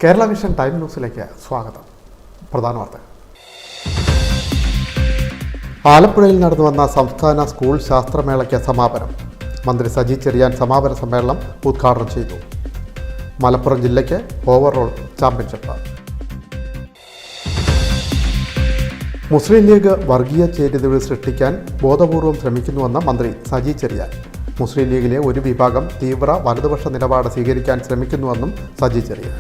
Kerala vision time ന്യൂസിലേക്ക് സ്വാഗതം. പ്രധാന വാർത്തകൾ. ആലപ്പുഴയിൽ നടന്നു വന്ന സംസ്ഥാന സ്കൂൾ ശാസ്ത്രമേളയ്ക്ക് സമാപനം. മന്ത്രി സജി ചെറിയാൻ സമാപന സമ്മേളനം ഉദ്ഘാടനം ചെയ്തു. മലപ്പുറം ജില്ലയ്ക്ക് ഓവറോൾ ചാമ്പ്യൻഷിപ്പ്. മുസ്ലിം ലീഗ് വർഗീയ ചേരിതിരിവ് സൃഷ്ടിക്കാൻ ബോധപൂർവം ശ്രമിക്കുന്നുവെന്ന് മന്ത്രി സജി ചെറിയാൻ. മുസ്ലിം ലീഗിലെ ഒരു വിഭാഗം തീവ്ര വലതുപക്ഷ നിലപാട് സ്വീകരിക്കാൻ ശ്രമിക്കുന്നുവെന്നും സജി ചെറിയാൻ.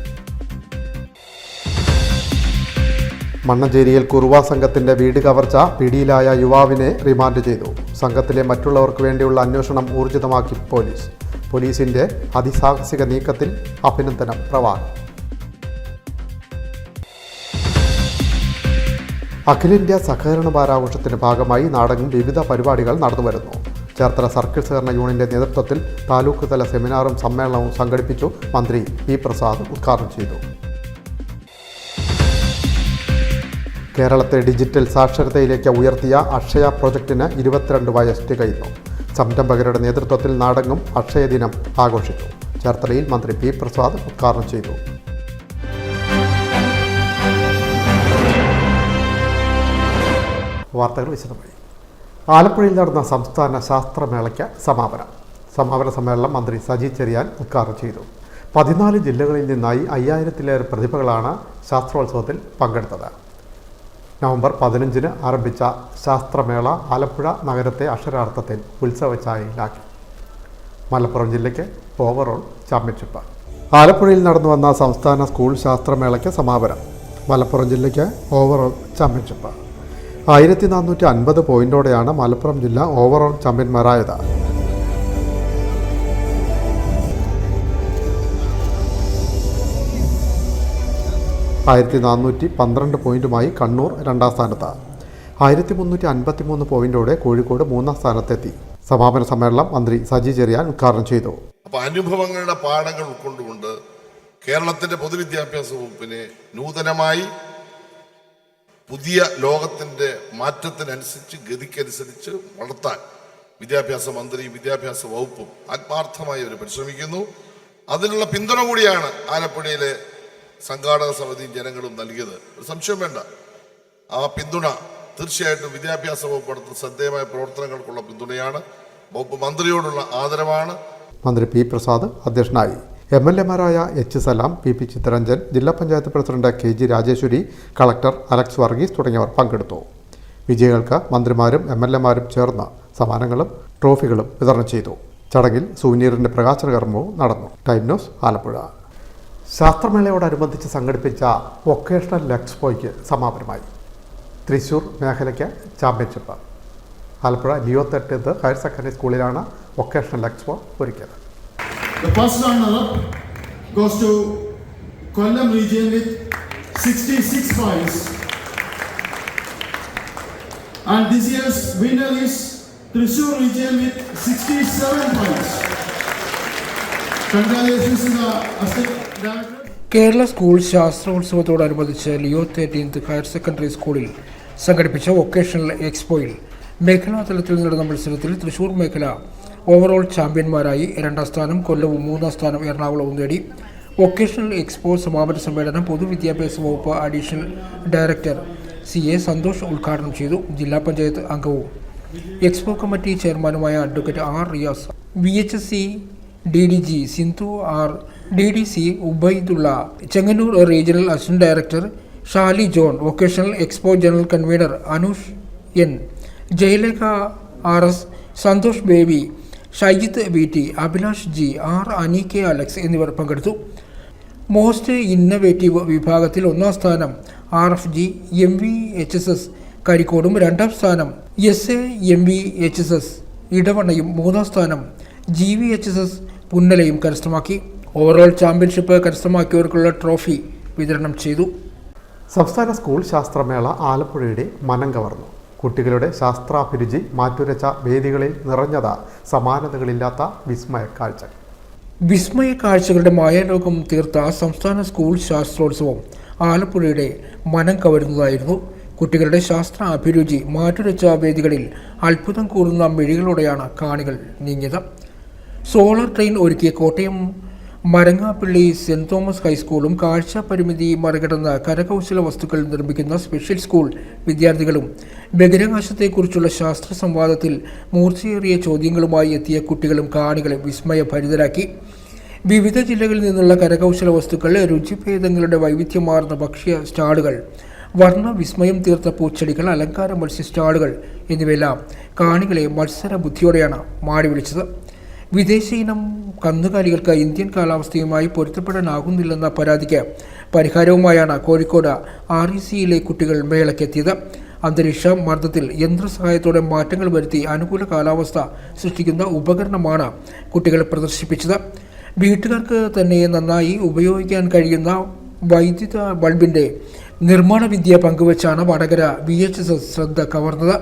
മണ്ണഞ്ചേരിയിൽ കുറുവ സംഘത്തിന്റെ വീട് കവർച്ച പിടിയിലായ യുവാവിനെ റിമാൻഡ് ചെയ്തു. സംഘത്തിലെ മറ്റുള്ളവർക്ക് വേണ്ടിയുള്ള അന്വേഷണം ഊർജിതമാക്കി പോലീസ്. പോലീസിന്റെ അതിസാഹസിക നീക്കത്തിൽ അഭിനന്ദനം പ്രവാഹം. അഖിലേന്ത്യാ സഹകരണ വാരാഘോഷത്തിന്റെ ഭാഗമായി നാടെങ്ങും വിവിധ പരിപാടികൾ നടന്നുവരുന്നു. ചേർത്തല സർക്കിൾ സഹകരണ യൂണിയന്റെ നേതൃത്വത്തിൽ താലൂക്ക് തല സെമിനാറും സമ്മേളനവും സംഘടിപ്പിച്ചു. മന്ത്രി പി പ്രസാദ് ഉദ്ഘാടനം ചെയ്തു. കേരളത്തെ ഡിജിറ്റൽ സാക്ഷരതയിലേക്ക് ഉയർത്തിയ അക്ഷയ പ്രോജക്റ്റിന് 22 വയസ്സ് തികയുന്നു. സംരംഭകരുടെ നേതൃത്വത്തിൽ നാടെങ്ങും അക്ഷയ ദിനം ആഘോഷിച്ചു. ചേർത്തലയിൽ മന്ത്രി പി പ്രസാദ് ഉദ്ഘാടനം ചെയ്തു. വാർത്തകൾ വിശദമായി. ആലപ്പുഴയിൽ നടന്ന സംസ്ഥാന ശാസ്ത്രമേളയ്ക്ക് സമാപന സമ്മേളനം മന്ത്രി സജി ചെറിയാൻ ഉദ്ഘാടനം ചെയ്തു. 14 ജില്ലകളിൽ നിന്നായി 5000-ലേറെ പ്രതിഭകളാണ് ശാസ്ത്രോത്സവത്തിൽ പങ്കെടുത്തത്. നവംബർ 15-ന് ആരംഭിച്ച ശാസ്ത്രമേള ആലപ്പുഴ നഗരത്തെ അക്ഷരാർത്ഥത്തിൽ ഉത്സവഛായയിലാക്കി. മലപ്പുറം ജില്ലയ്ക്ക് ഓവറോൾ ചാമ്പ്യൻഷിപ്പ്. ആലപ്പുഴയിൽ നടന്നു വന്ന സംസ്ഥാന സ്കൂൾ ശാസ്ത്രമേളയ്ക്ക് സമാപനം. മലപ്പുറം ജില്ലയ്ക്ക് ഓവറോൾ ചാമ്പ്യൻഷിപ്പ്. 1450 പോയിന്റോടെയാണ് മലപ്പുറം ജില്ല ഓവറോൾ ചാമ്പ്യന്മാരായത്. പോയിന്റുമായി കണ്ണൂർ 2ാം സ്ഥാനത്ത്. 1353 പോയിന്റോടെ കോഴിക്കോട് 3ാം സ്ഥാനത്തെത്തി. സമാപന സമ്മേളനം മന്ത്രി സജി ചെറിയാൻ ഉദ്ഘാടനം ചെയ്തു. അപ്പോൾ അനുഭവങ്ങളുടെ പാഠങ്ങൾ ഉൾക്കൊണ്ടുകൊണ്ട് കേരളത്തിന്റെ പൊതുവിദ്യാഭ്യാസ വകുപ്പിനെ നൂതനമായി പുതിയ ലോകത്തിന്റെ മാറ്റത്തിനനുസരിച്ച് ഗതിക്കനുസരിച്ച് വളർത്താൻ വിദ്യാഭ്യാസ മന്ത്രിയും വിദ്യാഭ്യാസ വകുപ്പും ആത്മാർത്ഥമായി അവർ പരിശ്രമിക്കുന്നു. അതിനുള്ള പിന്തുണ കൂടിയാണ് ആലപ്പുഴയിലെ സംഘാടക സമിതിയും ജനങ്ങളും നൽകിയത്. ഒരു സംശയം വേണ്ട. ആ പിന്തുണ തീർച്ചയായിട്ടും വിദ്യാഭ്യാസ വകുപ്പ് നടത്തുന്ന ശ്രദ്ധേയമായ പ്രവർത്തനങ്ങൾക്കുള്ള പിന്തുണയാണ്. വകുപ്പ് മന്ത്രിയോടുള്ള ആദരവാണ്. മന്ത്രി പി പ്രസാദ് അധ്യക്ഷനായി. MLA-മാരായ എച്ച് സലാം, പി ചിത്തരഞ്ജൻ, ജില്ലാ panchayat president KG Rajeswari, collector Alex Varghese തുടങ്ങിയവർ പങ്കെടുത്തു. വിജയികൾക്ക് മന്ത്രിമാരും MLA-മാരും ചേർന്ന് സമ്മാനങ്ങളും ട്രോഫികളും വിതരണം ചെയ്തു. ചടങ്ങിൽ സുവനീറിന്റെ പ്രകാശന കർമ്മവും നടന്നു. Time news Alappuzha. ശാസ്ത്രമേളയോടനുബന്ധിച്ച് സംഘടിപ്പിച്ച വൊക്കേഷണൽ എക്സ്പോയ്ക്ക് സമാപനമായി. തൃശൂർ മേഖലയ്ക്ക് championship. Alappuzha Leo 30th higher secondary സ്കൂളിലാണ് വൊക്കേഷണൽ എക്സ്പോ ഒരുക്കിയത്. The first runner-up goes to Kollam region with 66 points. And this year's winner is Thrissur region with 67 points. Congratulations to the Assistant Director. Kerala school ശാസ്ത്രോത്സവത്തോടനുബന്ധിച്ച് Leo 13th higher secondary സ്കൂളിൽ സംഘടിപ്പിച്ച vocational എക്സ്പോയിൽ മേഖലാതലത്തിൽ നടന്ന മത്സരത്തിൽ തൃശൂർ മേഖല overall ചാമ്പ്യന്മാരായി. 2ാം സ്ഥാനം കൊല്ലവും 3ാം സ്ഥാനം എറണാകുളവും നേടി. വൊക്കേഷണൽ എക്സ്പോ സമാപന സമ്മേളനം പൊതുവിദ്യാഭ്യാസ വകുപ്പ് അഡീഷണൽ ഡയറക്ടർ CA സന്തോഷ് ഉദ്ഘാടനം ചെയ്തു. ജില്ലാ പഞ്ചായത്ത് അംഗവും എക്സ്പോ കമ്മിറ്റി ചെയർമാനുമായ advocate R Riyas, VHSC DDG Sindhu R, DDC Ubaidulla, Chengannur regional assistant director Shali John, vocational expo general convener Anoosh N, Jayalekha RS, Santhosh Baby, Shyjith VT, Abhilash G, R, Aneeka Alex എന്നിവർ പങ്കെടുത്തു. മോസ്റ്റ് ഇന്നവേറ്റീവ് വിഭാഗത്തിൽ 1ാം സ്ഥാനം RFG MVHSS കരിക്കോടും, 2ാം സ്ഥാനം SAMVHSS ഇടവണ്ണയും, 3ാം സ്ഥാനം GVHSS പുന്നലയും കരസ്ഥമാക്കി. ഓവറോൾ ചാമ്പ്യൻഷിപ്പ് കരസ്ഥമാക്കിയവർക്കുള്ള ട്രോഫി വിതരണം ചെയ്തു. സംസ്ഥാന സ്കൂൾ ശാസ്ത്രമേള ആലപ്പുഴയുടെ മനം കവർന്നു. കുട്ടികളുടെ ശാസ്ത്രാഭിരുചി മാറ്റുരച്ച വേദികളിൽ നിറഞ്ഞത് സമാനതകളില്ലാത്ത വിസ്മയ കാഴ്ചകളുടെ മായാലോകം തീർത്ത സംസ്ഥാന സ്കൂൾ ശാസ്ത്രോത്സവം ആലപ്പുഴയുടെ മനം കവരുന്നതായിരുന്നു. കുട്ടികളുടെ ശാസ്ത്ര അഭിരുചി മാറ്റുരച്ച വേദികളിൽ അത്ഭുതം കൂറുന്ന മിഴികളോടെയാണ് കാണികൾ നീങ്ങിയത്. സോളാർ ട്രെയിൻ ഒരുക്കിയ കോട്ടയം മരങ്ങാപ്പള്ളി സെന്റ് തോമസ് ഹൈസ്കൂളും കാഴ്ച പരിമിതി മറികടന്ന കരകൗശല വസ്തുക്കൾ നിർമ്മിക്കുന്ന സ്പെഷ്യൽ സ്കൂൾ വിദ്യാർത്ഥികളും ബഹിരാകാശത്തെക്കുറിച്ചുള്ള ശാസ്ത്ര സംവാദത്തിൽ മൂർച്ചയേറിയ ചോദ്യങ്ങളുമായി എത്തിയ കുട്ടികളും കാണികളെ വിസ്മയഭരിതരാക്കി. വിവിധ ജില്ലകളിൽ നിന്നുള്ള കരകൗശല വസ്തുക്കൾ, രുചിഭേദങ്ങളുടെ വൈവിധ്യമാർന്ന ഭക്ഷ്യ സ്റ്റാളുകൾ, വർണ്ണ വിസ്മയം തീർത്ത പൂച്ചെടികൾ, അലങ്കാര മത്സ്യ സ്റ്റാളുകൾ എന്നിവയെല്ലാം കാണികളെ മത്സര ബുദ്ധിയോടെയാണ് മാടി വിളിച്ചത്. വിദേശ ഇനം കന്നുകാലികൾക്ക് ഇന്ത്യൻ കാലാവസ്ഥയുമായി പൊരുത്തപ്പെടാനാകുന്നില്ലെന്ന പരാതിക്ക് പരിഹാരവുമായാണ് കോഴിക്കോട് RECയിലെ കുട്ടികൾ മേളയ്ക്കെത്തിയത്. അന്തരീക്ഷ മർദ്ദത്തിൽ യന്ത്രസഹായത്തോടെ മാറ്റങ്ങൾ വരുത്തി അനുകൂല കാലാവസ്ഥ സൃഷ്ടിക്കുന്ന ഉപകരണമാണ് കുട്ടികൾ പ്രദർശിപ്പിച്ചത്. വീട്ടുകാർക്ക് തന്നെ നന്നായി ഉപയോഗിക്കാൻ കഴിയുന്ന വൈദ്യുത ബൾബിൻ്റെ നിർമ്മാണ വിദ്യ പങ്കുവച്ചാണ് വടകര VHS ശ്രദ്ധ കവർന്നത്.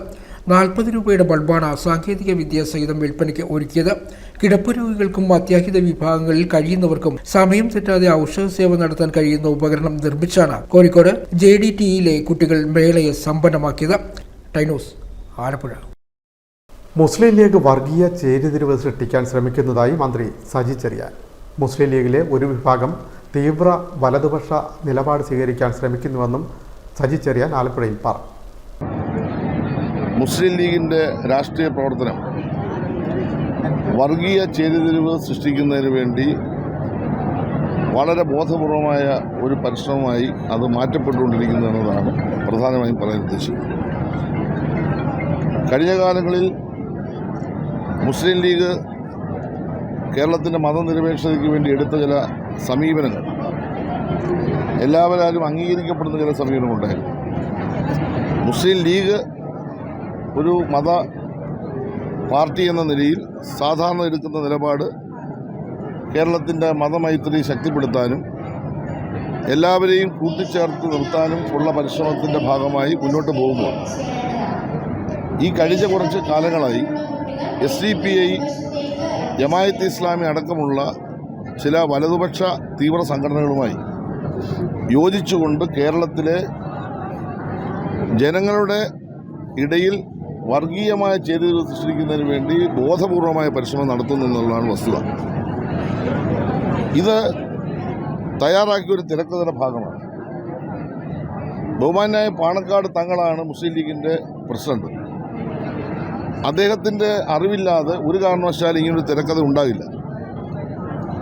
40 രൂപയുടെ ബൾബാണ് സാങ്കേതിക വിദ്യ സഹിതം വിൽപ്പനയ്ക്ക് ഒരുക്കിയത്. കിടപ്പ് രോഗികൾക്കും അത്യാഹിത വിഭാഗങ്ങളിൽ കഴിയുന്നവർക്കും സമയം തെറ്റാതെ ഔഷധ സേവ നടത്താൻ കഴിയുന്ന ഉപകരണം നിർമ്മിച്ചാണ് കോഴിക്കോട് JDTയിലെ കുട്ടികൾ മേളയെ സമ്പന്നമാക്കിയത്. ടൈനൂസ്, ആലപ്പുഴ. മുസ്ലിം ലീഗ് വർഗീയ ചേരിതിരിവ് സൃഷ്ടിക്കാൻ ശ്രമിക്കുന്നതായി മന്ത്രി സജി ചെറിയാൻ. മുസ്ലിം ലീഗിലെ ഒരു വിഭാഗം തീവ്ര വലതുപക്ഷ നിലപാട് സ്വീകരിക്കാൻ ശ്രമിക്കുന്നുവെന്നും സജി ചെറിയാൻ ആലപ്പുഴയിൽ പറഞ്ഞു. മുസ്ലിം ലീഗിൻ്റെ രാഷ്ട്രീയ പ്രവർത്തനം വർഗീയ ചേരിതിരിവ് സൃഷ്ടിക്കുന്നതിന് വേണ്ടി വളരെ ബോധപൂർവമായ ഒരു പരിശ്രമമായി അത് മാറ്റപ്പെട്ടുകൊണ്ടിരിക്കുന്നു എന്നതാണ് പ്രധാനമായും പറയാൻ ഉദ്ദേശിക്കുന്നത്. കഴിഞ്ഞ കാലങ്ങളിൽ മുസ്ലിം ലീഗ് കേരളത്തിൻ്റെ മതനിരപേക്ഷതയ്ക്ക് വേണ്ടി എടുത്ത ചില സമീപനങ്ങൾ എല്ലാവരും അംഗീകരിക്കപ്പെടുന്ന ചില സമീപനങ്ങളുണ്ടായിരുന്നു. മുസ്ലിം ലീഗ് ഒരു മത പാർട്ടി എന്ന നിലയിൽ സാധാരണ എടുക്കുന്ന നിലപാട് കേരളത്തിൻ്റെ മതമൈത്രി ശക്തിപ്പെടുത്താനും എല്ലാവരെയും കൂട്ടിച്ചേർത്ത് നിർത്താനും ഉള്ള പരിശ്രമത്തിൻ്റെ ഭാഗമായി മുന്നോട്ട് പോകുമ്പോൾ ഈ കഴിഞ്ഞ കുറച്ച് കാലങ്ങളായി SDPI, ജമായത്ത് ഇസ്ലാമി അടക്കമുള്ള ചില വലതുപക്ഷ തീവ്ര സംഘടനകളുമായി യോജിച്ചുകൊണ്ട് കേരളത്തിലെ ജനങ്ങളുടെ ഇടയിൽ വർഗീയമായ ചേരിതിരിവ് സൃഷ്ടിക്കുന്നതിന് വേണ്ടി ബോധപൂർവമായ പരിശ്രമം നടത്തുന്നു എന്നുള്ളതാണ് വസ്തുത. ഇത് തയ്യാറാക്കിയ ഒരു തിരക്കഥയുടെ ഭാഗമാണ്. ബഹുമാന്യായ പാണക്കാട് തങ്ങളാണ് മുസ്ലിം ലീഗിൻ്റെ പ്രസിഡന്റ്. അദ്ദേഹത്തിൻ്റെ അറിവില്ലാതെ ഒരു കാരണവശാലും ഇങ്ങനൊരു തിരക്കഥ ഉണ്ടാകില്ല.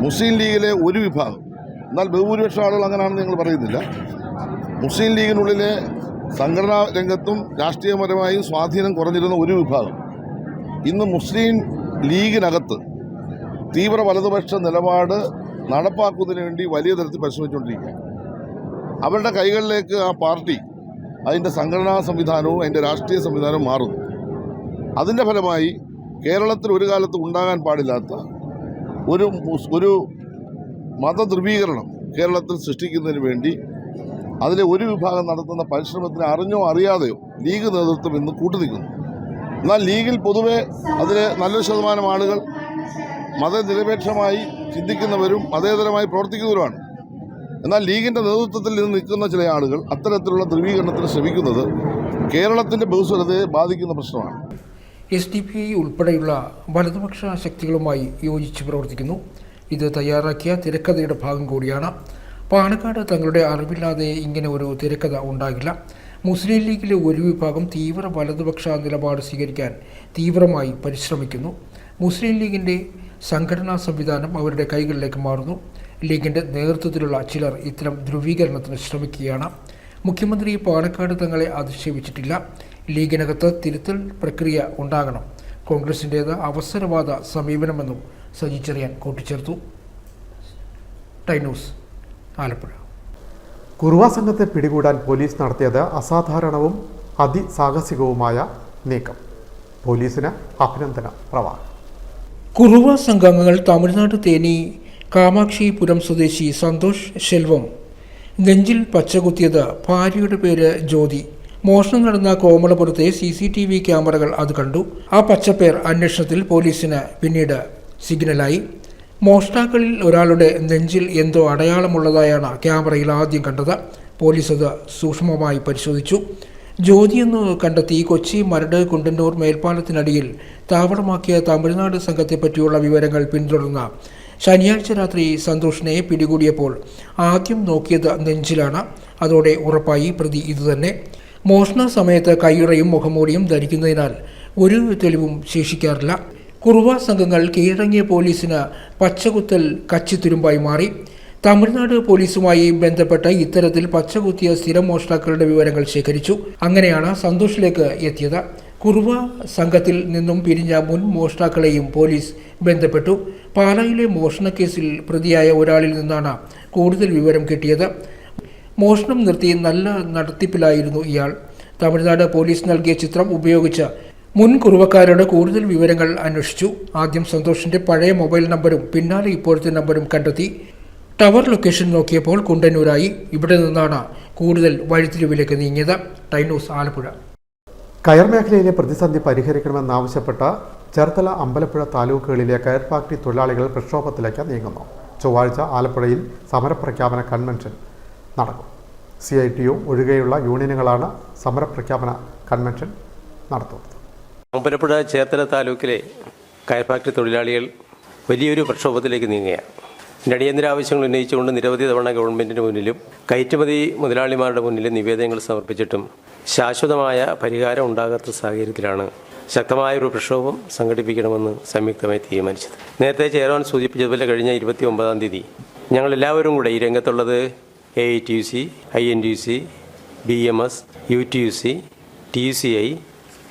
മുസ്ലിം ലീഗിലെ ഒരു വിഭാഗം, എന്നാൽ ബഹുഭൂരിപക്ഷം ആളുകൾ അങ്ങനെയാണെന്ന് ഞങ്ങൾ പറയുന്നില്ല, മുസ്ലിം ലീഗിനുള്ളിലെ സംഘടനാ രംഗത്തും രാഷ്ട്രീയപരമായും സ്വാധീനം കുറഞ്ഞിരുന്ന ഒരു വിഭാഗം ഇന്ന് മുസ്ലിം ലീഗിനകത്ത് തീവ്ര വലതുപക്ഷ നിലപാട് നടപ്പാക്കുന്നതിന് വേണ്ടി വലിയ തരത്തിൽ പരിശ്രമിച്ചുകൊണ്ടിരിക്കുകയാണ്. അവരുടെ കൈകളിലേക്ക് ആ പാർട്ടി, അതിൻ്റെ സംഘടനാ സംവിധാനവും അതിൻ്റെ രാഷ്ട്രീയ സംവിധാനവും മാറുന്നു. അതിൻ്റെ ഫലമായി കേരളത്തിൽ ഒരു കാലത്ത് ഉണ്ടാകാൻ പാടില്ലാത്ത ഒരു മതധ്രുവീകരണം കേരളത്തിൽ സൃഷ്ടിക്കുന്നതിന് വേണ്ടി അതിലെ ഒരു വിഭാഗം നടത്തുന്ന പരിശ്രമത്തിന് അറിഞ്ഞോ അറിയാതെയോ ലീഗ് നേതൃത്വം ഇന്ന് കൂട്ടുനിൽക്കുന്നു. എന്നാൽ ലീഗിൽ പൊതുവെ അതിലെ നല്ലൊരു ശതമാനം ആളുകൾ മതനിരപേക്ഷമായി ചിന്തിക്കുന്നവരും മതേതരമായി പ്രവർത്തിക്കുന്നവരുമാണ്. എന്നാൽ ലീഗിൻ്റെ നേതൃത്വത്തിൽ നിന്ന് നിൽക്കുന്ന ചില ആളുകൾ അത്തരത്തിലുള്ള ധ്രുവീകരണത്തിന് ശ്രമിക്കുന്നത് കേരളത്തിൻ്റെ ബഹുസ്വരതയെ ബാധിക്കുന്ന പ്രശ്നമാണ്. SDPI ഉൾപ്പെടെയുള്ള വലതുപക്ഷ ശക്തികളുമായി യോജിച്ച് പ്രവർത്തിക്കുന്നു. ഇത് തയ്യാറാക്കിയ തിരക്കഥയുടെ ഭാഗം കൂടിയാണ്. പാണക്കാട് തങ്ങളുടെ അറിവില്ലാതെ ഇങ്ങനെ ഒരു തിരക്കഥ ഉണ്ടാകില്ല. മുസ്ലിം ലീഗിലെ ഒരു വിഭാഗം തീവ്ര വലതുപക്ഷ നിലപാട് സ്വീകരിക്കാൻ തീവ്രമായി പരിശ്രമിക്കുന്നു. മുസ്ലിം ലീഗിൻ്റെ സംഘടനാ സംവിധാനം അവരുടെ കൈകളിലേക്ക് മാറുന്നു. ലീഗിൻ്റെ നേതൃത്വത്തിലുള്ള ചിലർ ഇത്തരം ധ്രുവീകരണത്തിന് ശ്രമിക്കുകയാണ്. മുഖ്യമന്ത്രി പാണക്കാട് തങ്ങളെ അധിക്ഷേപിച്ചിട്ടില്ല. ലീഗിനകത്ത് തിരുത്തൽ പ്രക്രിയ ഉണ്ടാകണം. കോൺഗ്രസിൻ്റേത് അവസരവാദ സമീപനമെന്നും സജി ചെറിയാൻ കൂട്ടിച്ചേർത്തു. ടൈനൂസ്, ആലപ്പുഴ. കുറുവ സംഘത്തെ പിടികൂടാൻ പോലീസ് നടത്തിയത് അസാധാരണവും അതിസാഹസികവുമായ നീക്കം. പോലീസിന് അഭിനന്ദന പ്രവാഹം. കുറുവ സംഘാംഗങ്ങൾ തമിഴ്നാട് തേനി കാമാക്ഷിപുരം സ്വദേശി സന്തോഷ് ശെൽവം നെഞ്ചിൽ പച്ചകുത്തിയത് ഭാര്യയുടെ പേര് ജ്യോതി. മോഷണം നടന്ന കോമളപുരത്തെ CCTV ക്യാമറകൾ അത് കണ്ടു. ആ പച്ചപ്പേർ അന്വേഷണത്തിൽ പോലീസിന് പിന്നീട് സിഗ്നലായി. മോഷ്ടാക്കളിൽ ഒരാളുടെ നെഞ്ചിൽ എന്തോ അടയാളമുള്ളതായാണ് ക്യാമറയിൽ ആദ്യം കണ്ടത്. പോലീസ് അത് സൂക്ഷ്മമായി പരിശോധിച്ചു. ജ്യോതിയെന്ന് കണ്ടെത്തി കൊച്ചി മരട് കുണ്ടന്നൂർ മേൽപ്പാലത്തിനടിയിൽ താവളമാക്കിയ തമിഴ്നാട് സംഘത്തെപ്പറ്റിയുള്ള വിവരങ്ങൾ പിന്തുടർന്ന ശനിയാഴ്ച രാത്രി സന്തോഷിനെ പിടികൂടിയപ്പോൾ ആദ്യം നോക്കിയത് നെഞ്ചിലാണ്. അതോടെ ഉറപ്പായി പ്രതി ഇതുതന്നെ. മോഷണ സമയത്ത് കയ്യുറയും മുഖംമൂടിയും ധരിക്കുന്നതിനാൽ ഒരു തെളിവും ശേഷിക്കാറില്ല. കുറുവ സംഘങ്ങൾ കീഴടങ്ങിയ പോലീസിന് പച്ചകുത്തൽ കച്ചിത്തുരുമ്പായി മാറി. തമിഴ്നാട് പോലീസുമായി ബന്ധപ്പെട്ട ഇത്തരത്തിൽ പച്ചകുത്തിയ സ്ഥിരം മോഷ്ടാക്കളുടെ വിവരങ്ങൾ ശേഖരിച്ചു. അങ്ങനെയാണ് സന്തോഷിലേക്ക് എത്തിയത്. കുറുവ സംഘത്തിൽ നിന്നും പിരിഞ്ഞ മുൻ മോഷ്ടാക്കളെയും പോലീസ് ബന്ധപ്പെട്ടു. പാലായിലെ മോഷണക്കേസിൽ പ്രതിയായ ഒരാളിൽ നിന്നാണ് കൂടുതൽ വിവരം കിട്ടിയത്. മോഷണം നിർത്തി നല്ല നടത്തിപ്പിലായിരുന്നു ഇയാൾ. തമിഴ്നാട് പോലീസ് നൽകിയ ചിത്രം ഉപയോഗിച്ച് മുൻ കുറുവക്കാരോട് കൂടുതൽ വിവരങ്ങൾ അന്വേഷിച്ചു. ആദ്യം സന്തോഷിന്റെ പഴയ മൊബൈൽ നമ്പരും പിന്നാലെ ഇപ്പോഴത്തെ നമ്പരും കണ്ടെത്തി. ടവർ ലൊക്കേഷൻ നോക്കിയപ്പോൾ കുണ്ടന്നൂരായി. ഇവിടെ നിന്നാണ് കൂടുതൽ വഴിത്തിരിവിലേക്ക് നീങ്ങിയത്. Time news Alappuzha. കയർ മേഖലയിലെ പ്രതിസന്ധി പരിഹരിക്കണമെന്നാവശ്യപ്പെട്ട ചേർത്തല, അമ്പലപ്പുഴ താലൂക്കുകളിലെ കയർ ഫാക്ടറി തൊഴിലാളികൾ പ്രക്ഷോഭത്തിലേക്ക് നീങ്ങുന്നു. ചൊവ്വാഴ്ച ആലപ്പുഴയിൽ സമരപ്രഖ്യാപന കൺവെൻഷൻ നടക്കും. CITU ഒഴികെയുള്ള യൂണിയനുകളാണ് സമരപ്രഖ്യാപന കൺവെൻഷൻ നടത്തുന്നത്. അമ്പലപ്പുഴ, ചേർത്തല താലൂക്കിലെ കയർ ഫാക്ടറി തൊഴിലാളികൾ വലിയൊരു പ്രക്ഷോഭത്തിലേക്ക് നീങ്ങുകയാണ്. അടിയന്തര ആവശ്യങ്ങൾ ഉന്നയിച്ചുകൊണ്ട് നിരവധി തവണ ഗവൺമെൻറ്റിന് മുന്നിലും കയറ്റുമതി മുതലാളിമാരുടെ മുന്നിലും നിവേദനങ്ങൾ സമർപ്പിച്ചിട്ടും ശാശ്വതമായ പരിഹാരം ഉണ്ടാകാത്ത സാഹചര്യത്തിലാണ് ശക്തമായ ഒരു പ്രക്ഷോഭം സംഘടിപ്പിക്കണമെന്ന് സംയുക്തമായി തീരുമാനിച്ചത്. നേരത്തെ ചെയർമാൻ സൂചിപ്പിച്ചതുപോലെ കഴിഞ്ഞ 29-ാം തീയതി ഞങ്ങളെല്ലാവരും കൂടെ ഈ രംഗത്തുള്ളത് AITUC, INTUC, BMS, UTUC, TUCI,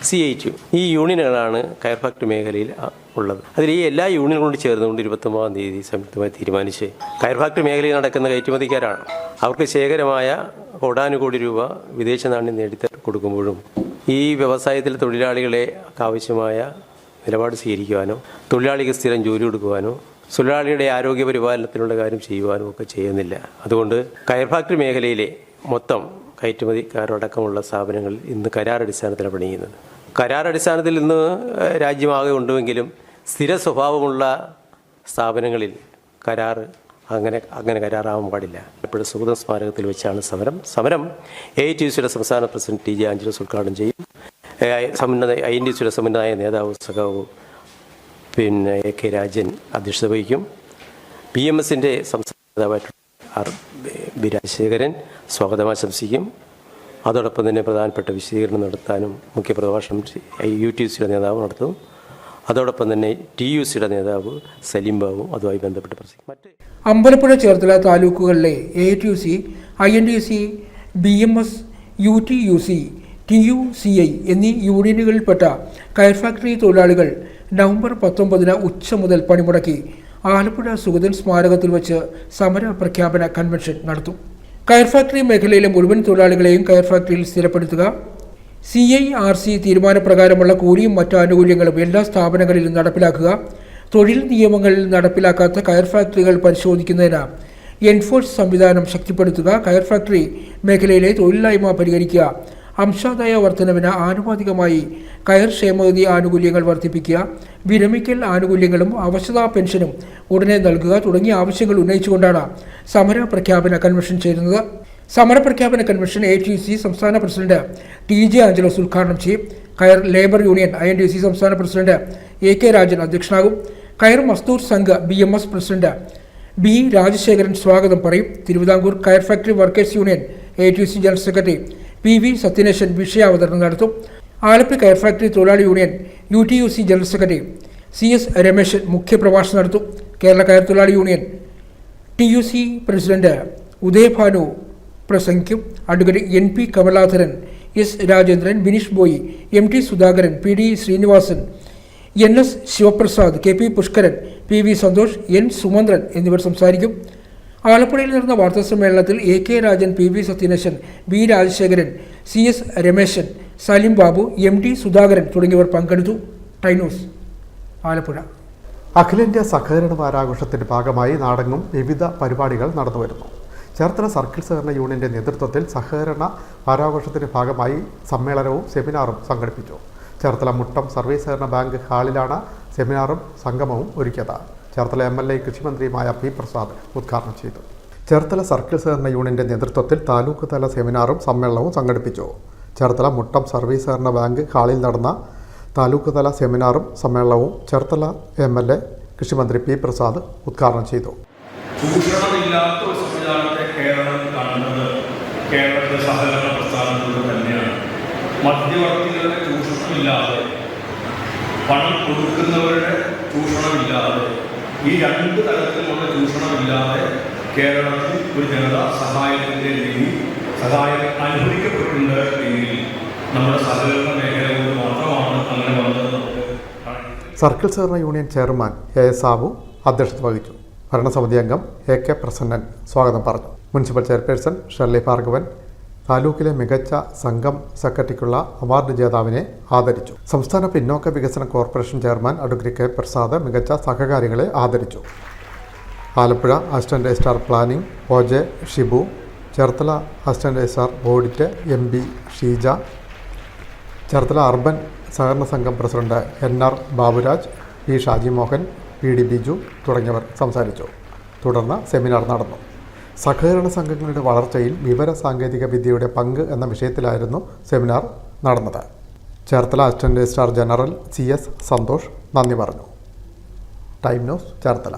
CITU ഈ യൂണിയനുകളാണ് കയർ ഫാക്ടറി മേഖലയിൽ ഉള്ളത്. അതിൽ ഈ എല്ലാ യൂണിയനുകളും ചേർന്നുകൊണ്ട് 29-ാം തീയതി സംയുക്തമായി തീരുമാനിച്ച് കയർ ഫാക്ടറി മേഖലയിൽ നടക്കുന്ന കയറ്റുമതിക്കാരാണ്. അവർക്ക് ശേഖരമായ കോടാനുകോടി രൂപ വിദേശ നാണ്യം നേടി കൊടുക്കുമ്പോഴും ഈ വ്യവസായത്തിലെ തൊഴിലാളികളെ ആവശ്യമായ നിലപാട് സ്വീകരിക്കുവാനോ തൊഴിലാളിക്ക് സ്ഥിരം ജോലി കൊടുക്കുവാനോ തൊഴിലാളിയുടെ ആരോഗ്യ പരിപാലനത്തിനുള്ള കാര്യം ചെയ്യുവാനും ഒക്കെ ചെയ്യുന്നില്ല. അതുകൊണ്ട് കയർ ഫാക്ടറി മേഖലയിലെ മൊത്തം കയറ്റുമതിക്കാരടക്കമുള്ള സ്ഥാപനങ്ങൾ ഇന്ന് കരാറടിസ്ഥാനത്തിലാണ് പണിയുന്നത്. കരാറടിസ്ഥാനത്തിൽ ഇന്ന് രാജ്യമാകെ ഉണ്ടുവെങ്കിലും സ്ഥിര സ്വഭാവമുള്ള സ്ഥാപനങ്ങളിൽ അങ്ങനെ കരാറാവാൻ പാടില്ല. എപ്പോഴും സുഗതം സ്മാരകത്തിൽ വെച്ചാണ് സമരം AITUCയുടെ സംസ്ഥാന പ്രസിഡന്റ് TJ ആഞ്ചലോസ് ഉദ്ഘാടനം ചെയ്യും. INTUCയുടെ സമുന്നതായ നേതാവ് സഖാവ് AK രാജൻ അധ്യക്ഷത വഹിക്കും. BMSന്റെ സംസ്ഥാന നേതാവായിട്ടുള്ള B രാജശേഖരൻ സ്വാഗതം ആശംസിക്കും. അതോടൊപ്പം തന്നെ പ്രധാനപ്പെട്ട വിശദീകരണം നടത്താനും മുഖ്യപ്രഭാഷണം UTUCയുടെ നേതാവ് നടത്തും. അതോടൊപ്പം തന്നെ TUCയുടെ നേതാവ് സലീം ബാബു അതുമായി ബന്ധപ്പെട്ട് പ്രസംഗിക്കും. Ambalappuzha, Cherthala താലൂക്കുകളിലെ AITUC, INTUC, BMS, UTUC, TUCI എന്നീ യൂണിയനുകളിൽപ്പെട്ട കയർ ഫാക്ടറി തൊഴിലാളികൾ നവംബർ 19-ന് ഉച്ച മുതൽ പണിമുടക്കി ആലപ്പുഴ സുഗതൻ സ്മാരകത്തിൽ വെച്ച് സമര പ്രഖ്യാപന കൺവെൻഷൻ നടത്തും. കയർ ഫാക്ടറി മേഖലയിലെ മുഴുവൻ തൊഴിലാളികളെയും കയർ ഫാക്ടറിയിൽ സ്ഥിരപ്പെടുത്തുക, CIRC തീരുമാനപ്രകാരമുള്ള കൂലിയും മറ്റ് ആനുകൂല്യങ്ങളും എല്ലാ സ്ഥാപനങ്ങളിലും നടപ്പിലാക്കുക, തൊഴിൽ നിയമങ്ങൾ നടപ്പിലാക്കാത്ത കയർ ഫാക്ടറികൾ പരിശോധിക്കുന്നതിന് എൻഫോഴ്സ് സംവിധാനം ശക്തിപ്പെടുത്തുക, കയർ ഫാക്ടറി മേഖലയിലെ തൊഴിലില്ലായ്മ പരിഹരിക്കുക, അംശാദായ വർധനവിന് ആനുപാതികമായി കയർ ക്ഷേമനിധി ആനുകൂല്യങ്ങൾ വർദ്ധിപ്പിക്കുക, വിരമിക്കൽ ആനുകൂല്യങ്ങളും അവശതാ പെൻഷനും ഉടനെ നൽകുക തുടങ്ങിയ ആവശ്യങ്ങൾ ഉന്നയിച്ചുകൊണ്ടാണ് സമര പ്രഖ്യാപന കൺവെൻഷൻ ചേരുന്നത്. സമരപ്രഖ്യാപന കൺവെൻഷൻ AITUC സംസ്ഥാന പ്രസിഡന്റ് TJ ആഞ്ചലോസ് ഉദ്ഘാടനം ചെയ്യും. കയർ ലേബർ യൂണിയൻ INTUC സംസ്ഥാന പ്രസിഡന്റ് AK രാജൻ അധ്യക്ഷനാകും. കയർ Mazdoor Sangh BMS president B Rajasekharan സ്വാഗതം പറയും. തിരുവിതാംകൂർ കയർ factory workers union AITUC general secretary PV Sathyaneshan വിഷയാവതരണം നടത്തും. ആലപ്പി കയർ ഫാക്ടറി തൊഴിലാളി union UTUC general secretary CS Rameshan മുഖ്യപ്രഭാഷണം നടത്തും. കേരള കയർ തൊഴിലാളി യൂണിയൻ TUC പ്രസിഡന്റ് ഉദയഭാനു പ്രസംഗിക്കും. Advocate NP Kamaladharan, S Rajendran, Bineesh Boy, MT Sudhakaran, PD Srinivasan, NS Sivaprasad, KP Pushkaran, PV Santhosh, N Sumanthran എന്നിവർ സംസാരിക്കും. ആലപ്പുഴയിൽ നടന്ന വാർത്താസമ്മേളനത്തിൽ AK Rajan, PV Sathyaneshan, B Rajasekharan, CS Rameshan, Saleem Babu, MT Sudhakaran തുടങ്ങിയവർ പങ്കെടുത്തു. Time news Alappuzha. അഖിലേന്ത്യാ സഹകരണ വാരാഘോഷത്തിന്റെ ഭാഗമായി നാടെങ്ങും വിവിധ പരിപാടികൾ നടന്നുവരുന്നു. ചേർത്തല സർക്കിൾ സഹകരണ യൂണിയന്റെ നേതൃത്വത്തിൽ സഹകരണ വാരാഘോഷത്തിന്റെ ഭാഗമായി സമ്മേളനവും സെമിനാറും സംഘടിപ്പിച്ചു. ചേർത്തല മുട്ടം സർവീസ് സഹകരണ ബാങ്ക് ഹാളിലാണ് സെമിനാറും സംഗമവും ഒരുക്കിയത്. ചേർത്തല MLA കൃഷിമന്ത്രിയുമായ P പ്രസാദ് ഉദ്ഘാടനം ചെയ്തു. ചേർത്തല സർക്കിൾ സഹകരണ യൂണിയന്റെ നേതൃത്വത്തിൽ താലൂക്ക് തല സെമിനാറും സമ്മേളനവും സംഘടിപ്പിച്ചു. ചേർത്തല മുട്ടം സർവീസ് സഹകരണ ബാങ്ക് ഹാളിൽ നടന്ന താലൂക്ക് തല സെമിനാറും സമ്മേളനവും ചേർത്തല MLA കൃഷിമന്ത്രി പി പ്രസാദ് ഉദ്ഘാടനം ചെയ്തു. ചൂഷണമില്ലാത്ത ഒരു സംവിധാനത്തെ കേരളം കാണുന്നത് കേരളത്തിലെ സഹകരണ പ്രസ്ഥാനത്തിലൂടെ തന്നെയാണ്. മധ്യവർത്തികളുടെ ചൂഷണമില്ലാതെ, പണം കൊടുക്കുന്നവരുടെ ചൂഷണമില്ലാതെ, ഈ രണ്ട് തരത്തിലുള്ള ചൂഷണമില്ലാതെ കേരളത്തിൽ ഒരു ജനത സഹായം അനുഭവിക്കപ്പെട്ടിട്ടുണ്ട് എങ്കിൽ നമ്മുടെ സഹകരണ മേഖല കൊണ്ട് മാത്രമാണ് അങ്ങനെ വന്നത്. സർക്കിൾ സഹകരണ യൂണിയൻ ചെയർമാൻ A.S. സാബു അധ്യക്ഷത വഹിച്ചു. ഭരണസമിതി അംഗം A.K. പ്രസന്നൻ സ്വാഗതം പറഞ്ഞു. മുനിസിപ്പൽ ചെയർപേഴ്സൺ ഷെർലി ഭാർഗവൻ താലൂക്കിലെ മികച്ച സംഘം സെക്രട്ടറിക്കുള്ള അവാർഡ് ജേതാവിനെ ആദരിച്ചു. സംസ്ഥാന പിന്നോക്ക വികസന corporation chairman advocate K. Prasad മികച്ച സഹകാരികളെ ആദരിച്ചു. Alappuzha assistant registrar planning O.J. Shibu, Cherthala assistant registrar audit MB Sheeja, Cherthala urban സഹകരണ സംഘം president NR Baburaj, P. Shaji Mohan, PD Biju തുടങ്ങിയവർ സംസാരിച്ചു. തുടർന്ന് സെമിനാർ നടന്നു. സഹകരണ സംഘങ്ങളുടെ വളർച്ചയിൽ വിവര സാങ്കേതിക വിദ്യയുടെ പങ്ക് എന്ന വിഷയത്തിലായിരുന്നു സെമിനാർ നടന്നത്. Cherthala assistant registrar general CS Santhosh നന്ദി പറഞ്ഞു. Time news Cherthala.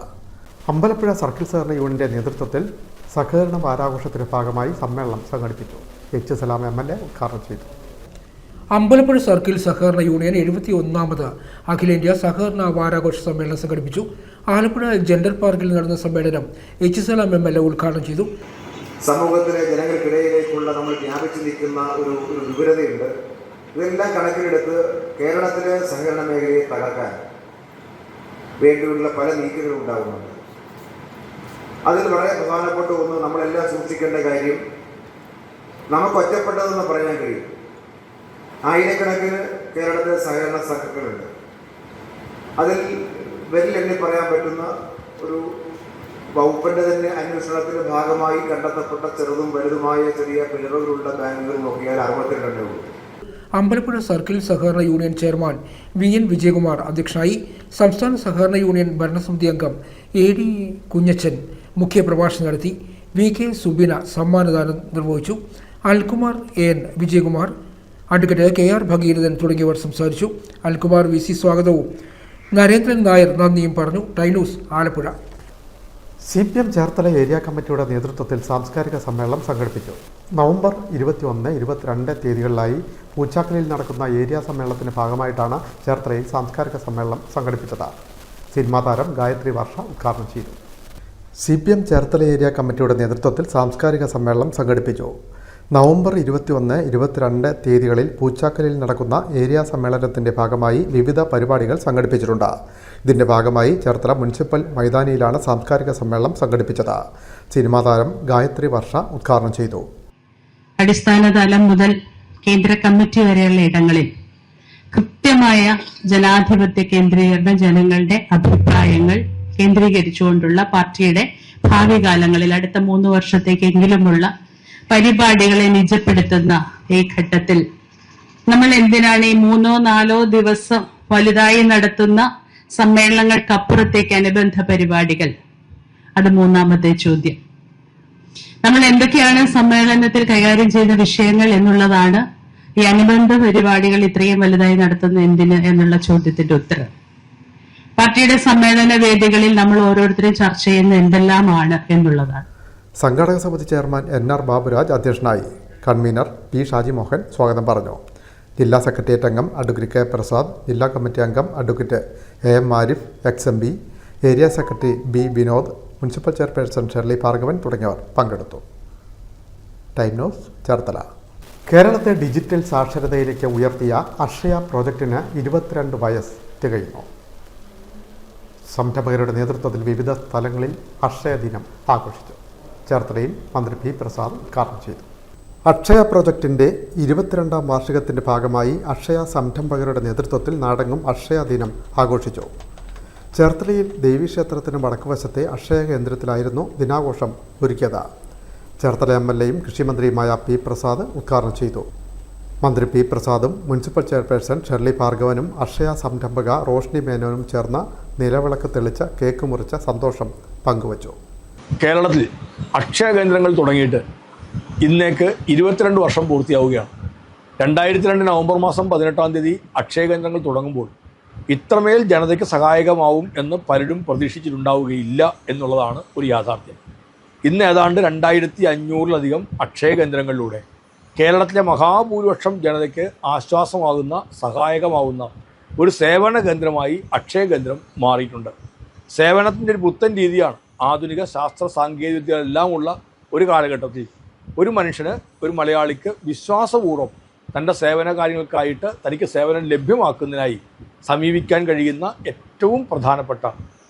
Ambalappuzha circle സഹകരണ യൂണിയന്റെ നേതൃത്വത്തിൽ സഹകരണ വാരാഘോഷത്തിന്റെ ഭാഗമായി സമ്മേളനം സംഘടിപ്പിച്ചു. H. സലാം MLA ഉദ്ഘാടനം ചെയ്തു. അമ്പലപ്പുഴ സർക്കിൾ സഹകരണ യൂണിയൻ 71ാമത് അഖിലേന്ത്യാ സഹകരണ വാരാഘോഷ സമ്മേളനം സംഘടിപ്പിച്ചു. ആലപ്പുഴ ജെൻഡർ പാർക്കിൽ നടന്ന സമ്മേളനം H. സലാം MLA ഉദ്ഘാടനം ചെയ്തു. സമൂഹത്തിലെ ജനങ്ങൾക്കിടയിലേക്കുള്ള നമ്മൾ വ്യാപിച്ചു നിൽക്കുന്ന ഒരു വിവരതയുണ്ട്. ഇതെല്ലാം കണക്കിലെടുത്ത് കേരളത്തിലെ സഹകരണ മേഖലയെ തകർക്കാൻ വേണ്ടിയുള്ള പല നീക്കങ്ങളും ഉണ്ടാകുന്നുണ്ട്. അതിൽ വളരെ പ്രധാനപ്പെട്ട ഒന്ന് നമ്മളെല്ലാം സൂക്ഷിക്കേണ്ട കാര്യം, നമുക്ക് ഒറ്റപ്പെട്ടതെന്ന് പറയാൻ കഴിയും. ആയിരക്കണക്കിന് കേരളത്തിലെ സഹകരണ സംഘങ്ങളുണ്ട്. അതിൽ വിരലെണ്ണി പറയാൻ പറ്റുന്ന ഒരു വകുപ്പിൻ്റെ തന്നെ അന്വേഷണത്തിൻ്റെ ഭാഗമായി കണ്ടെത്തപ്പെട്ട ചെറുതും വലുതുമായ ചെറിയ പിഴവുകളുള്ള ബാങ്കുകൾ നോക്കിയാൽ 62 ഉള്ളൂ. അമ്പലപ്പുഴ സർക്കിൾ സഹകരണ യൂണിയൻ ചെയർമാൻ VN വിജയകുമാർ അധ്യക്ഷനായി. സംസ്ഥാന സഹകരണ യൂണിയൻ ഭരണസമിതി അംഗം AD കുഞ്ഞച്ചൻ മുഖ്യപ്രഭാഷണം നടത്തി. VK സുബിന സമ്മാനദാനം നിർവഹിച്ചു. അൽകുമാർ AN Vijayakumar, advocate KR Bhagirathan തുടങ്ങിയവർ സംസാരിച്ചു. അൽകുമാർ VC സ്വാഗതവും നരേന്ദ്രൻ നായർ നന്ദിയും പറഞ്ഞു. ടൈനൂസ് ആലപ്പുഴ. CPM ചേർത്തല ഏരിയ കമ്മിറ്റിയുടെ നേതൃത്വത്തിൽ സാംസ്കാരിക സമ്മേളനം സംഘടിപ്പിച്ചു. നവംബർ 21, 22 തീയതികളിലായി പൂച്ചാക്കലിൽ നടക്കുന്ന ഏരിയ സമ്മേളനത്തിന്റെ ഭാഗമായിട്ടാണ് ചേർത്തലയിൽ സാംസ്കാരിക സമ്മേളനം സംഘടിപ്പിച്ചത്. സിനിമാ താരം ഗായത്രി വർഷ ഉദ്ഘാടനം ചെയ്തു. CPM ചേർത്തല ഏരിയ കമ്മിറ്റിയുടെ നേതൃത്വത്തിൽ സാംസ്കാരിക സമ്മേളനം സംഘടിപ്പിച്ചു. നവംബർ 21, 22 തീയതികളിൽ പൂച്ചാക്കലിൽ നടക്കുന്ന ഏരിയ സമ്മേളനത്തിന്റെ ഭാഗമായി വിവിധ പരിപാടികൾ സംഘടിപ്പിച്ചിട്ടുണ്ട്. ഇതിന്റെ ഭാഗമായി ചേർത്തല മുനിസിപ്പൽ മൈതാനിയിലാണ് സാംസ്കാരിക സമ്മേളനം സംഘടിപ്പിച്ചത്. സിനിമാ താരം ഗായത്രി വർഷ ഉദ്ഘാടനം ചെയ്തു. അടിസ്ഥാന തലം മുതൽ കേന്ദ്ര കമ്മിറ്റി വരെയുള്ള ഇടങ്ങളിൽ കൃത്യമായ ജനാധിപത്യ കേന്ദ്രീകരണം, ജനങ്ങളുടെ അഭിപ്രായങ്ങൾ കേന്ദ്രീകരിച്ചുകൊണ്ടുള്ള പാർട്ടിയുടെ ഭാവി കാലങ്ങളിൽ അടുത്ത 3 വർഷത്തേക്കെങ്കിലുമുള്ള പരിപാടികളെ നിജപ്പെടുത്തുന്ന ഈ ഘട്ടത്തിൽ നമ്മൾ എന്തിനാണ് ഈ 3-4 ദിവസം വലുതായി നടത്തുന്ന സമ്മേളനങ്ങൾക്കപ്പുറത്തേക്ക് അനുബന്ധ പരിപാടികൾ? അത് 3ാമത്തെ ചോദ്യം. നമ്മൾ എന്തൊക്കെയാണ് സമ്മേളനത്തിൽ കൈകാര്യം ചെയ്യുന്ന വിഷയങ്ങൾ എന്നുള്ളതാണ് ഈ അനുബന്ധ പരിപാടികൾ ഇത്രയും വലുതായി നടത്തുന്ന എന്തിന് എന്നുള്ള ചോദ്യത്തിന്റെ ഉത്തരം. പാർട്ടിയുടെ സമ്മേളന വേദികളിൽ നമ്മൾ ഓരോരുത്തരും ചർച്ച ചെയ്യുന്ന എന്തെല്ലാമാണ് എന്നുള്ളതാണ്. സംഘാടക സമിതി ചെയർമാൻ NR ബാബുരാജ് അധ്യക്ഷനായി. Convener P. ഷാജി മോഹൻ സ്വാഗതം പറഞ്ഞു. ജില്ലാ സെക്രട്ടേറിയറ്റ് അംഗം അഡ്വക്കേറ്റ് K. പ്രസാദ്, ജില്ലാ കമ്മിറ്റി അംഗം advocate AM Arif, XMB, area secretary B. Vinod, municipal chairperson Shirley Bhargavan തുടങ്ങിയവർ പങ്കെടുത്തു. Time news Cherthala. കേരളത്തെ ഡിജിറ്റൽ സാക്ഷരതയിലേക്ക് ഉയർത്തിയ അക്ഷയ പ്രോജക്റ്റിന് 22 വയസ്സ് തികയുന്നു. സംരംഭകരുടെ നേതൃത്വത്തിൽ വിവിധ സ്ഥലങ്ങളിൽ അക്ഷയ ദിനം ആഘോഷിച്ചു. ചേർത്തലയിൽ മന്ത്രി P. പ്രസാദ് ഉദ്ഘാടനം ചെയ്തു. അക്ഷയ പ്രോജക്റ്റിൻ്റെ 22ാം വാർഷികത്തിൻ്റെ ഭാഗമായി അക്ഷയ സംരംഭകരുടെ നേതൃത്വത്തിൽ നാടെങ്ങും അക്ഷയ ദിനം ആഘോഷിച്ചു. ചേർത്തലയിൽ ദേവീക്ഷേത്രത്തിന് വടക്കുവശത്തെ അക്ഷയ കേന്ദ്രത്തിലായിരുന്നു ദിനാഘോഷം ഒരുക്കിയത്. ചേർത്തല MLAയും കൃഷിമന്ത്രിയുമായ P. പ്രസാദ് ഉദ്ഘാടനം ചെയ്തു. മന്ത്രി P. പ്രസാദും മുനിസിപ്പൽ ചെയർപേഴ്സൺ ഷെർലി ഭാർഗവനും അക്ഷയ സംരംഭക റോഷ്നി മേനോനും ചേർന്ന് നിലവിളക്ക് തെളിച്ച് കേക്ക് മുറിച്ച സന്തോഷം പങ്കുവച്ചു. കേരളത്തിൽ അക്ഷയ കേന്ദ്രങ്ങൾ തുടങ്ങിയിട്ട് ഇന്നേക്ക് 22 വർഷം പൂർത്തിയാവുകയാണ്. 2002 നവംബർ മാസം 18-ാം തീയതി അക്ഷയ കേന്ദ്രങ്ങൾ തുടങ്ങുമ്പോൾ ഇത്രമേൽ ജനതയ്ക്ക് സഹായകമാവും എന്ന് പലരും പ്രതീക്ഷിച്ചിട്ടുണ്ടാവുകയില്ല എന്നുള്ളതാണ് ഒരു യാഥാർത്ഥ്യം. ഇന്ന് ഏതാണ്ട് 2500-ലധികം അക്ഷയ കേന്ദ്രങ്ങളിലൂടെ കേരളത്തിലെ മഹാഭൂരിപക്ഷം ജനതയ്ക്ക് ആശ്വാസമാകുന്ന, സഹായകമാവുന്ന ഒരു സേവന കേന്ദ്രമായി അക്ഷയ കേന്ദ്രം മാറിയിട്ടുണ്ട്. സേവനത്തിൻ്റെ ഒരു പുത്തൻ രീതിയാണ്. ആധുനിക ശാസ്ത്ര സാങ്കേതികവിദ്യകളെല്ലാം ഉള്ള ഒരു കാലഘട്ടത്തിൽ ഒരു മനുഷ്യന്, ഒരു മലയാളിക്ക് വിശ്വാസപൂർവ്വം തൻ്റെ സേവന കാര്യങ്ങൾക്കായിട്ട് തനിക്ക് സേവനം ലഭ്യമാക്കുന്നതിനായി സമീപിക്കാൻ കഴിയുന്ന ഏറ്റവും പ്രധാനപ്പെട്ട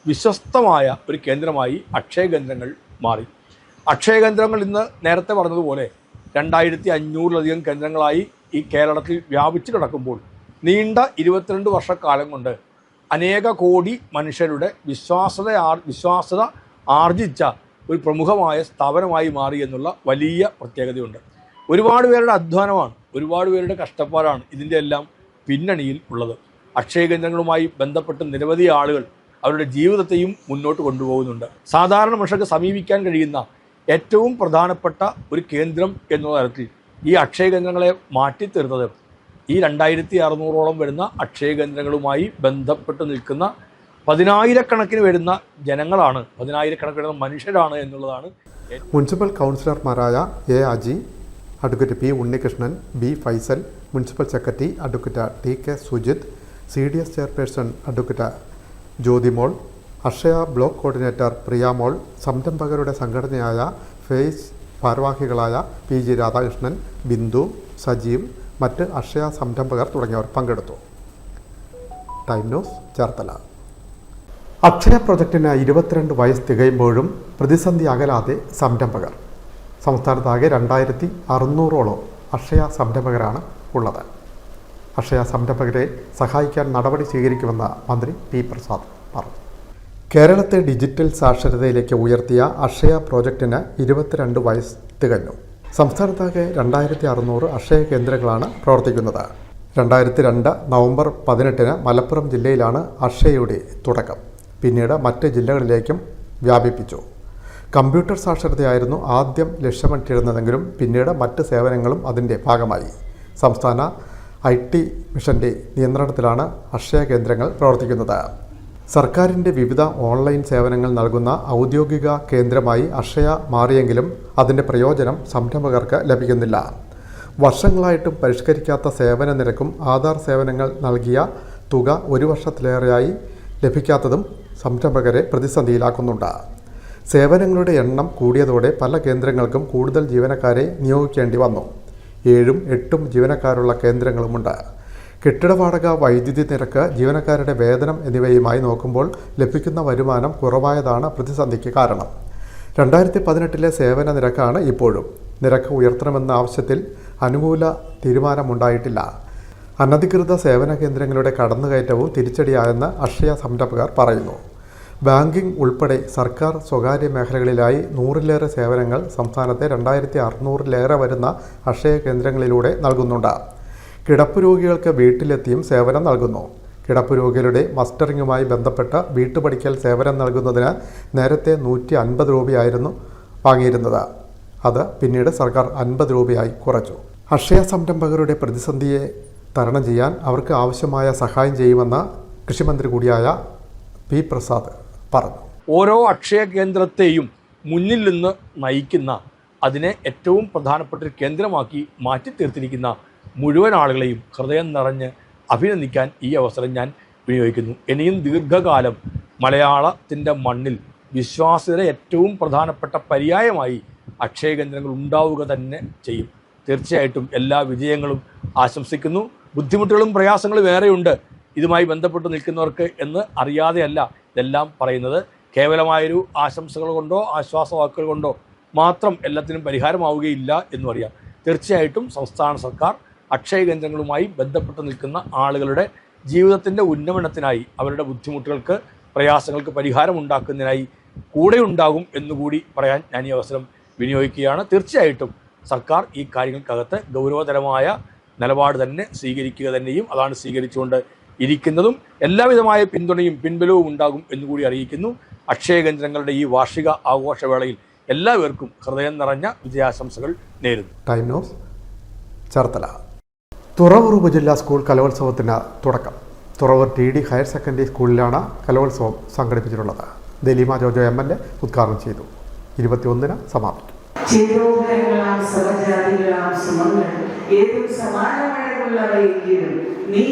വിശ്വസ്തമായ ഒരു കേന്ദ്രമായി അക്ഷയ കേന്ദ്രങ്ങൾ മാറി. അക്ഷയ കേന്ദ്രങ്ങൾ ഇന്ന് നേരത്തെ പറഞ്ഞതുപോലെ 2500-ലധികം കേന്ദ്രങ്ങളായി ഈ കേരളത്തിൽ വ്യാപിച്ചു കിടക്കുമ്പോൾ നീണ്ട 22 വർഷക്കാലം കൊണ്ട് അനേക കോടി മനുഷ്യരുടെ വിശ്വാസത ആർജിച്ച ഒരു പ്രമുഖമായ സ്ഥാപനമായി മാറി എന്നുള്ള വലിയ പ്രത്യേകതയുണ്ട്. ഒരുപാട് പേരുടെ അധ്വാനമാണ്, ഒരുപാട് പേരുടെ കഷ്ടപ്പാടാണ് ഇതിൻ്റെ എല്ലാം പിന്നണിയിൽ ഉള്ളത്. അക്ഷയ കേന്ദ്രങ്ങളുമായി ബന്ധപ്പെട്ട് നിരവധി ആളുകൾ അവരുടെ ജീവിതത്തെയും മുന്നോട്ട് കൊണ്ടുപോകുന്നുണ്ട്. സാധാരണ മനുഷ്യർക്ക് സമീപിക്കാൻ കഴിയുന്ന ഏറ്റവും പ്രധാനപ്പെട്ട ഒരു കേന്ദ്രം എന്ന തരത്തിൽ ഈ അക്ഷയ കേന്ദ്രങ്ങളെ മാറ്റിത്തീർത്തത് ഈ 2600ഓളം വരുന്ന അക്ഷയ കേന്ദ്രങ്ങളുമായി ബന്ധപ്പെട്ട് നിൽക്കുന്ന 10,000-കണക്കിന് വരുന്ന ജനങ്ങളാണ്, 10,000-കണക്കിന് വരുന്ന മനുഷ്യരാണ് എന്നുള്ളതാണ്. മുനിസിപ്പൽ കൗൺസിലർമാരായ A Aji, advocate P Unnikrishnan, B Faisal, municipal secretary advocate T K Sujith, CDS chairperson advocate Jyothimol, Akshaya block coordinator Priyamol, സംരംഭകരുടെ സംഘടനയായ ഫേസ് ഭാരവാഹികളായ PG രാധാകൃഷ്ണൻ, ബിന്ദു, സജീവ്, മറ്റ് അക്ഷയ സംരംഭകർ തുടങ്ങിയവർ പങ്കെടുത്തു. Time news, Cherthala. അക്ഷയ പ്രൊജക്ടിന് 22 വയസ്സ് തികയുമ്പോഴും പ്രതിസന്ധി അകലാതെ സംരംഭകർ. സംസ്ഥാനത്താകെ 2600ഓളം അക്ഷയ സംരംഭകരാണ് ഉള്ളത്. അക്ഷയ സംരംഭകരെ സഹായിക്കാൻ നടപടി സ്വീകരിക്കുമെന്ന് മന്ത്രി പി പ്രസാദ് പറഞ്ഞു. കേരളത്തെ ഡിജിറ്റൽ സാക്ഷരതയിലേക്ക് ഉയർത്തിയ അക്ഷയ പ്രോജക്റ്റിന് 22 വയസ്സ് തികഞ്ഞു. സംസ്ഥാനത്താകെ 2600 അക്ഷയ കേന്ദ്രങ്ങളാണ് പ്രവർത്തിക്കുന്നത്. 2002 നവംബർ 18-ന് മലപ്പുറം ജില്ലയിലാണ് അക്ഷയയുടെ തുടക്കം. പിന്നീട് മറ്റ് ജില്ലകളിലേക്കും വ്യാപിപ്പിച്ചു. കമ്പ്യൂട്ടർ സാക്ഷരതയായിരുന്നു ആദ്യം ലക്ഷ്യമിട്ടിരുന്നതെങ്കിലും പിന്നീട് മറ്റ് സേവനങ്ങളും അതിൻ്റെ ഭാഗമായി. സംസ്ഥാന IT മിഷൻ്റെ നിയന്ത്രണത്തിലാണ് അക്ഷയ കേന്ദ്രങ്ങൾ പ്രവർത്തിക്കുന്നത്. സർക്കാരിൻ്റെ വിവിധ ഓൺലൈൻ സേവനങ്ങൾ നൽകുന്ന ഔദ്യോഗിക കേന്ദ്രമായി അക്ഷയ മാറിയെങ്കിലും അതിൻ്റെ പ്രയോജനം സംരംഭകർക്ക് ലഭിക്കുന്നില്ല. വർഷങ്ങളായിട്ടും പരിഷ്കരിക്കാത്ത സേവന നിരക്കും ആധാർ സേവനങ്ങൾ നൽകിയ തുക 1 വർഷത്തിലേറെയായി ലഭിക്കാത്തതും സംരംഭകരെ പ്രതിസന്ധിയിലാക്കുന്നുണ്ട്. സേവനങ്ങളുടെ എണ്ണം കൂടിയതോടെ പല കേന്ദ്രങ്ങൾക്കും കൂടുതൽ ജീവനക്കാരെ നിയോഗിക്കേണ്ടി വന്നു. 7ഉം 8ഉം ജീവനക്കാരുള്ള കേന്ദ്രങ്ങളുമുണ്ട്. കെട്ടിട വാടക, വൈദ്യുതി നിരക്ക്, ജീവനക്കാരുടെ വേതനം എന്നിവയുമായി നോക്കുമ്പോൾ ലഭിക്കുന്ന വരുമാനം കുറവായതാണ് പ്രതിസന്ധിക്ക് കാരണം. 2018-ലെ സേവന നിരക്കാണ് ഇപ്പോഴും. നിരക്ക് ഉയർത്തണമെന്ന ആവശ്യത്തിൽ അനുകൂല തീരുമാനമുണ്ടായിട്ടില്ല. അനധികൃത സേവന കേന്ദ്രങ്ങളുടെ കടന്നുകയറ്റവും തിരിച്ചടിയായെന്ന് അക്ഷയ സംരംഭകർ പറയുന്നു. ബാങ്കിംഗ് ഉൾപ്പെടെ സർക്കാർ സ്വകാര്യ മേഖലകളിലായി 100-ലേറെ സേവനങ്ങൾ സംസ്ഥാനത്തെ 2600-ലേറെ വരുന്ന അക്ഷയ കേന്ദ്രങ്ങളിലൂടെ നൽകുന്നുണ്ട്. കിടപ്പ് രോഗികൾക്ക് വീട്ടിലെത്തിയും സേവനം നൽകുന്നു. കിടപ്പ് രോഗികളുടെ മസ്റ്ററിങ്ങുമായി ബന്ധപ്പെട്ട് വീട്ടുപടിക്കൽ സേവനം നൽകുന്നതിന് നേരത്തെ 150 രൂപയായിരുന്നു വാങ്ങിയിരുന്നത്. അത് പിന്നീട് സർക്കാർ 50 രൂപയായി കുറച്ചു. അക്ഷയ സംരംഭകരുടെ പ്രതിസന്ധിയെ തരണം ചെയ്യാൻ അവർക്ക് ആവശ്യമായ സഹായം ചെയ്യുമെന്ന് കൃഷിമന്ത്രി കൂടിയായ പി പ്രസാദ് പറഞ്ഞു. ഓരോ അക്ഷയ കേന്ദ്രത്തെയും മുന്നിൽ നിന്ന് നയിക്കുന്ന, അതിനെ ഏറ്റവും പ്രധാനപ്പെട്ട ഒരു കേന്ദ്രമാക്കി മാറ്റിത്തീർത്തിരിക്കുന്ന മുഴുവൻ ആളുകളെയും ഹൃദയം നിറഞ്ഞ് അഭിനന്ദിക്കാൻ ഈ അവസരം ഞാൻ വിനിയോഗിക്കുന്നു. ഇനിയും ദീർഘകാലം മലയാളത്തിൻ്റെ മണ്ണിൽ വിശ്വാസ്യതയുടെ ഏറ്റവും പ്രധാനപ്പെട്ട പര്യായമായി അക്ഷയ കേന്ദ്രങ്ങൾ ഉണ്ടാവുക തന്നെ ചെയ്യും. തീർച്ചയായിട്ടും എല്ലാ വിജയങ്ങളും ആശംസിക്കുന്നു. ബുദ്ധിമുട്ടുകളും പ്രയാസങ്ങളും ഏറെയുണ്ട് ഇതുമായി ബന്ധപ്പെട്ട് നിൽക്കുന്നവർക്ക് എന്ന് അറിയാതെയല്ല ഇതെല്ലാം പറയുന്നത്. കേവലമായൊരു ആശംസകൾ കൊണ്ടോ ആശ്വാസവാക്കുകൾ കൊണ്ടോ മാത്രം എല്ലാത്തിനും പരിഹാരമാവുകയില്ല എന്നും അറിയാം. തീർച്ചയായിട്ടും സംസ്ഥാന സർക്കാർ അക്ഷയ കേന്ദ്രങ്ങളുമായി ബന്ധപ്പെട്ട് നിൽക്കുന്ന ആളുകളുടെ ജീവിതത്തിൻ്റെ ഉന്നമനത്തിനായി, അവരുടെ ബുദ്ധിമുട്ടുകൾക്ക്, പ്രയാസങ്ങൾക്ക് പരിഹാരമുണ്ടാക്കുന്നതിനായി കൂടെ ഉണ്ടാകും എന്നുകൂടി പറയാൻ ഞാൻ ഈ അവസരം വിനിയോഗിക്കുകയാണ്. തീർച്ചയായിട്ടും സർക്കാർ ഈ കാര്യങ്ങൾക്കകത്ത് ഗൗരവതരമായ നിലപാട് തന്നെ സ്വീകരിക്കുക തന്നെയും അതാണ് സ്വീകരിച്ചുകൊണ്ട് ഇരിക്കുന്നതും. എല്ലാവിധമായ പിന്തുണയും പിൻബലവും ഉണ്ടാകും എന്നുകൂടി അറിയിക്കുന്നു. അക്ഷയ കേന്ദ്രങ്ങളുടെ ഈ വാർഷിക ആഘോഷവേളയിൽ എല്ലാവർക്കും ഹൃദയം നിറഞ്ഞ വിജയാശംസകൾ നേരുന്നു. Time news, Cherthala. തുറവൂർ ഉപജില്ലാ സ്കൂൾ കലോത്സവത്തിന് തുടക്കം. തുറവൂർ TD ഹയർ സെക്കൻഡറി സ്കൂളിലാണ് കലോത്സവം സംഘടിപ്പിച്ചിട്ടുള്ളത്. ദലീമ ജോജോ MLA ഉദ്ഘാടനം ചെയ്തു. 21-ന് സമാപിക്കും. ചേതോഹരങ്ങളാം സമജാതികളാം സമങ്ങൾ ഏതും സമാനമായുള്ളവയെങ്കിലും നീ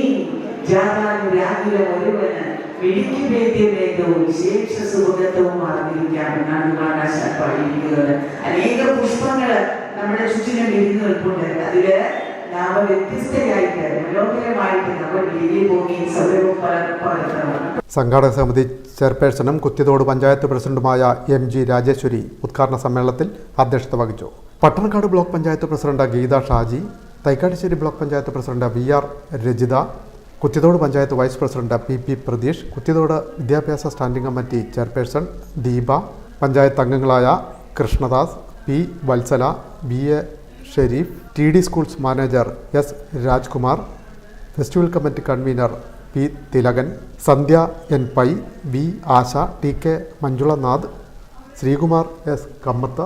ജാതാനുരാഗിലെ ഒരുവന് വിളിക്കുവേദ്യമേതവും വിശേഷ സുഖത്വവും അറിഞ്ഞിരിക്കാമെന്നാണ് മാനാശാൻ പാടിയിരിക്കുന്നത്. അനേക പുഷ്പങ്ങൾ നമ്മുടെ ചുറ്റിനും വിരിഞ്ഞു നിൽപ്പുണ്ട്. അതില് നാം വ്യത്യസ്തരായിട്ട് മനോഹരമായിട്ട് നമ്മൾ വിരിഞ്ഞു പോയി സൗരവും പലർത്തണം. സംഘാടക സമിതി ചെയർപേഴ്സണും കുത്തിയതോട് പഞ്ചായത്ത് പ്രസിഡന്റുമായ MG രാജേശ്വരി ഉദ്ഘാടന സമ്മേളനത്തിൽ അധ്യക്ഷത വഹിച്ചു. Pattanakkad block panchayat president Geetha Shaji, Thaikattussery block panchayat president VR Rajitha, Kuthiyathode panchayat vice president PP Pratheesh, Kuthiyathode വിദ്യാഭ്യാസ standing committee chairperson Deepa, panchayat അംഗങ്ങളായ Krishnadas, P Vatsala, BA Sherif, TD schools manager S Rajkumar, festival committee convener P Thilakan, Sandhya N Pai, B Asha, TK Manjulanath, Sreekumar S Kammath,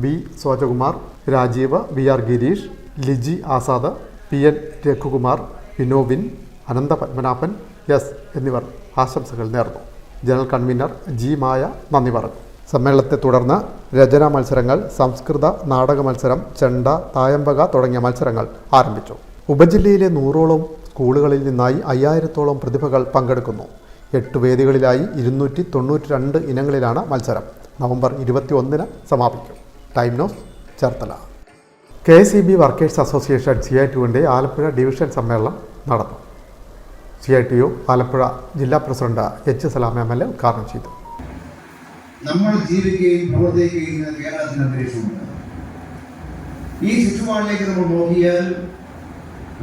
B Sojakumar, Rajeev, VR Gireesh, Liji Azad, PN Raghukumar, വിനോവിൻ, അനന്ത പത്മനാഭൻ S എന്നിവർ ആശംസകൾ നേർന്നു. ജനറൽ കൺവീനർ G മായ നന്ദി പറഞ്ഞു. സമ്മേളനത്തെ തുടർന്ന് രചനാ മത്സരങ്ങൾ, സംസ്കൃത നാടക മത്സരം, ചെണ്ട, തായമ്പക തുടങ്ങിയ മത്സരങ്ങൾ ആരംഭിച്ചു. ഉപജില്ലയിലെ 100ഓളം സ്കൂളുകളിൽ നിന്നായി 5000-ഓളം പ്രതിഭകൾ പങ്കെടുക്കുന്നു. 8 വേദികളിലായി 292 ഇനങ്ങളിലാണ് മത്സരം. നവംബർ 21-ന് സമാപിക്കും. Time news, Cherthala. KSEB workers association CITUവിൻ്റെ ആലപ്പുഴ ഡിവിഷൻ സമ്മേളനം നടന്നു. CITU ആലപ്പുഴ ജില്ലാ പ്രസിഡന്റ് H സലാം MLA ഉദ്ഘാടനം ചെയ്തു. നമ്മൾ ജീവിക്കുകയും പ്രവർത്തിക്കുകയും ചെയ്യുന്ന കേരളത്തിന് അന്തരീക്ഷമുണ്ട്. ഈ ചുറ്റുപാടിലേക്ക് നമ്മൾ നോക്കിയാൽ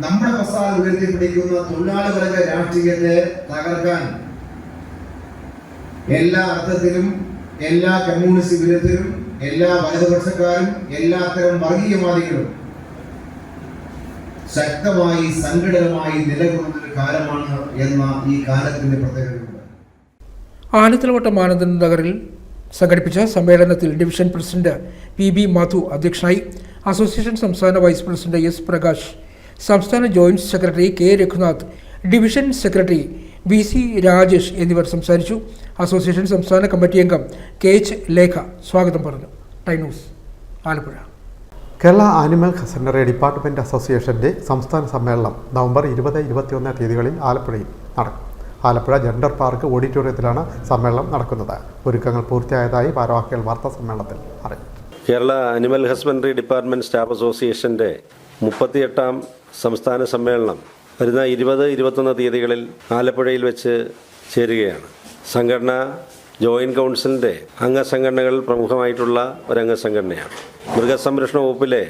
നമ്മുടെ പ്രസ്ഥാനം ഉയർത്തിപ്പിടിക്കുന്ന തൊഴിലാളികളുടെ രാഷ്ട്രീയത്തെ തകർക്കാൻ എല്ലാ അർത്ഥത്തിലും, എല്ലാ കമ്മ്യൂണിസ്റ്റ് വിരുദ്ധരും, എല്ലാ വലതുപക്ഷക്കാരും, എല്ലാത്തരം വർഗീയവാദികളും ശക്തമായി സംഘടിതമായി നിലകൊള്ളുന്നൊരു കാലമാണ് എന്ന ഈ കാലത്തിന്റെ പ്രത്യേകതയുണ്ട്. ആനത്തലവട്ടം ആനന്ദൻ നഗറിൽ സംഘടിപ്പിച്ച സമ്മേളനത്തിൽ ഡിവിഷൻ പ്രസിഡന്റ് PB മധു അധ്യക്ഷനായി. അസോസിയേഷൻ സംസ്ഥാന വൈസ് പ്രസിഡന്റ് S പ്രകാശ്, സംസ്ഥാന joint secretary K Raghunath, division secretary BC Rajesh എന്നിവർ സംസാരിച്ചു. അസോസിയേഷൻ സംസ്ഥാന കമ്മിറ്റി അംഗം KH ലേഖ സ്വാഗതം പറഞ്ഞു. Time news, Alappuzha. Kerala animal husbandry department അസോസിയേഷൻ്റെ സംസ്ഥാന സമ്മേളനം നവംബർ 20-21 തീയതികളിൽ ആലപ്പുഴയിൽ നടക്കും. ആലപ്പുഴ ജെൻഡർ പാർക്ക് ഓഡിറ്റോറിയത്തിലാണ് സമ്മേളനം നടക്കുന്നത്. ഒരുക്കങ്ങൾ പൂർത്തിയായതായി ഭാരവാഹികൾ വാർത്താ സമ്മേളനത്തിൽ അറിയിച്ചു. Kerala animal husbandry department staff അസോസിയേഷൻ്റെ 38ാം സംസ്ഥാന സമ്മേളനം വരുന്ന 20-21 തീയതികളിൽ ആലപ്പുഴയിൽ വെച്ച് ചേരുകയാണ്. സംഘടന ജോയിൻറ്റ് കൗൺസിലിൻ്റെ അംഗസംഘടനകളിൽ പ്രമുഖമായിട്ടുള്ള ഒരംഗസംഘടനയാണ്. മൃഗസംരക്ഷണ വകുപ്പിലെ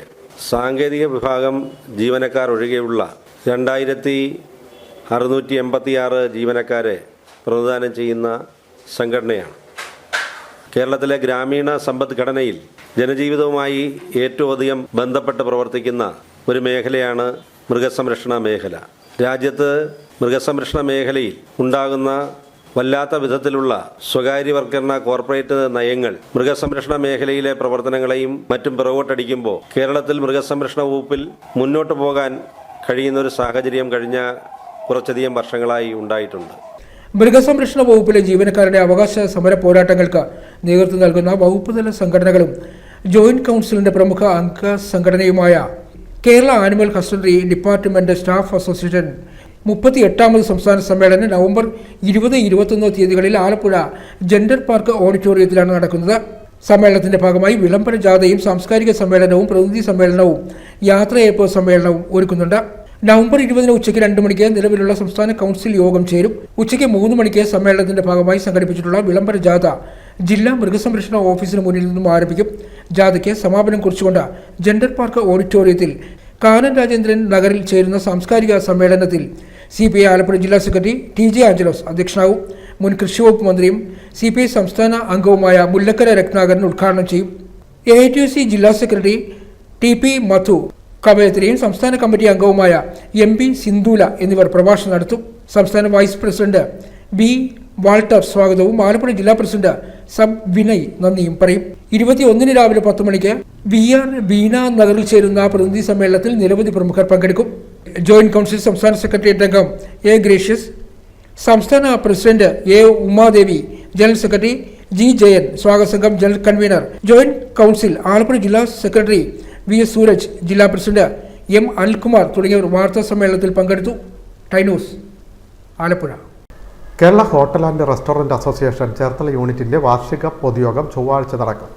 സാങ്കേതിക വിഭാഗം ജീവനക്കാർ ഒഴികെയുള്ള 2686 ജീവനക്കാരെ പ്രതിദാനം ചെയ്യുന്ന സംഘടനയാണ്. കേരളത്തിലെ ഗ്രാമീണ സമ്പദ്ഘടനയിൽ ജനജീവിതവുമായി ഏറ്റവും അധികം ബന്ധപ്പെട്ട് പ്രവർത്തിക്കുന്ന ഒരു മേഖലയാണ് മൃഗസംരക്ഷണ മേഖല. രാജ്യത്ത് മൃഗസംരക്ഷണ മേഖലയിൽ ഉണ്ടാകുന്ന വല്ലാത്ത വിധത്തിലുള്ള സ്വകാര്യവൽക്കരണ കോർപ്പറേറ്റ് നയങ്ങൾ മൃഗസംരക്ഷണ മേഖലയിലെ പ്രവർത്തനങ്ങളെയും മറ്റും പിറകോട്ടടിക്കുമ്പോൾ കേരളത്തിൽ മൃഗസംരക്ഷണ വകുപ്പിൽ മുന്നോട്ട് പോകാൻ കഴിയുന്ന ഒരു സാഹചര്യം കഴിഞ്ഞ കുറച്ചധികം വർഷങ്ങളായി ഉണ്ടായിട്ടുണ്ട്. മൃഗസംരക്ഷണ വകുപ്പിലെ ജീവനക്കാരുടെ അവകാശ സമര പോരാട്ടങ്ങൾക്ക് നേതൃത്വം നൽകുന്ന വകുപ്പ് തല സംഘടനകളും ജോയിന്റ് കൗൺസിലിന്റെ പ്രമുഖ അംഗ സംഘടനയുമായ Kerala animal husbandry department staff association 38ാമത് സംസ്ഥാന സമ്മേളനം നവംബർ 20-21 തീയതികളിൽ ആലപ്പുഴ ജെൻഡർ പാർക്ക് ഓഡിറ്റോറിയത്തിലാണ് നടക്കുന്നത്. സമ്മേളനത്തിന്റെ ഭാഗമായി വിളംബര ജാഥയും സാംസ്കാരിക സമ്മേളനവും പ്രതിനിധി സമ്മേളനവും യാത്രയയപ്പ് സമ്മേളനവും ഒരുക്കുന്നുണ്ട്. നവംബർ 20-ന് ഉച്ചയ്ക്ക് 2 മണിക്ക് നിലവിലുള്ള സംസ്ഥാന കൗൺസിൽ യോഗം ചേരും. ഉച്ചയ്ക്ക് 3 മണിക്ക് സമ്മേളനത്തിന്റെ ഭാഗമായി സംഘടിപ്പിച്ചിട്ടുള്ള വിളംബര ജാഥ ജില്ലാ മൃഗസംരക്ഷണ ഓഫീസിന് മുന്നിൽ നിന്നും ആരംഭിക്കും. ജാഥയ്ക്ക് സമാപനം കുറിച്ചുകൊണ്ട് ജെൻഡർ പാർക്ക് ഓഡിറ്റോറിയത്തിൽ കാനൻ രാജേന്ദ്രൻ നഗറിൽ ചേരുന്ന സാംസ്കാരിക സമ്മേളനത്തിൽ CPI ആലപ്പുഴ ജില്ലാ സെക്രട്ടറി TJ ആഞ്ചലോസ് അധ്യക്ഷനാവും. മുൻ കൃഷി വകുപ്പ് മന്ത്രിയും CPI സംസ്ഥാന അംഗവുമായ മുല്ലക്കര രത്നാകരൻ ഉദ്ഘാടനം ചെയ്യും. AITUC ജില്ലാ സെക്രട്ടറി TP മധു കവയത്രിയും സംസ്ഥാന കമ്മിറ്റി അംഗവുമായ MB സിന്ധൂല എന്നിവർ പ്രഭാഷണം നടത്തും. സംസ്ഥാന വൈസ് പ്രസിഡന്റ് B വാൾട്ടർ സ്വാഗതവും ആലപ്പുഴ ജില്ലാ പ്രസിഡന്റ് സബ് വിനയ് നന്ദിയും പറയും. 21-ന് രാവിലെ 10 മണിക്ക് VR വീണ നഗറിൽ ചേരുന്ന പ്രതിനിധി സമ്മേളനത്തിൽ നിരവധി പ്രമുഖർ പങ്കെടുക്കും. ജോയിന്റ് കൗൺസിൽ സംസ്ഥാന സെക്രട്ടേറിയറ്റ് അംഗം A ഗ്രേഷ്യസ്, സംസ്ഥാന president A Umadevi, general secretary G Jayan, സ്വാഗത സംഘം general convener joint council Alappuzha ജില്ലാ സെക്രട്ടറി വി എസ് സൂരജ്, ജില്ലാ പ്രസിഡന്റ് എം അനിൽകുമാർ തുടങ്ങിയവർ വാർത്താ സമ്മേളനത്തിൽ പങ്കെടുത്തു. Time news Alappuzha. Kerala hotel and restaurant association Cherthala യൂണിറ്റിൻ്റെ വാർഷിക പൊതുയോഗം ചൊവ്വാഴ്ച നടക്കും.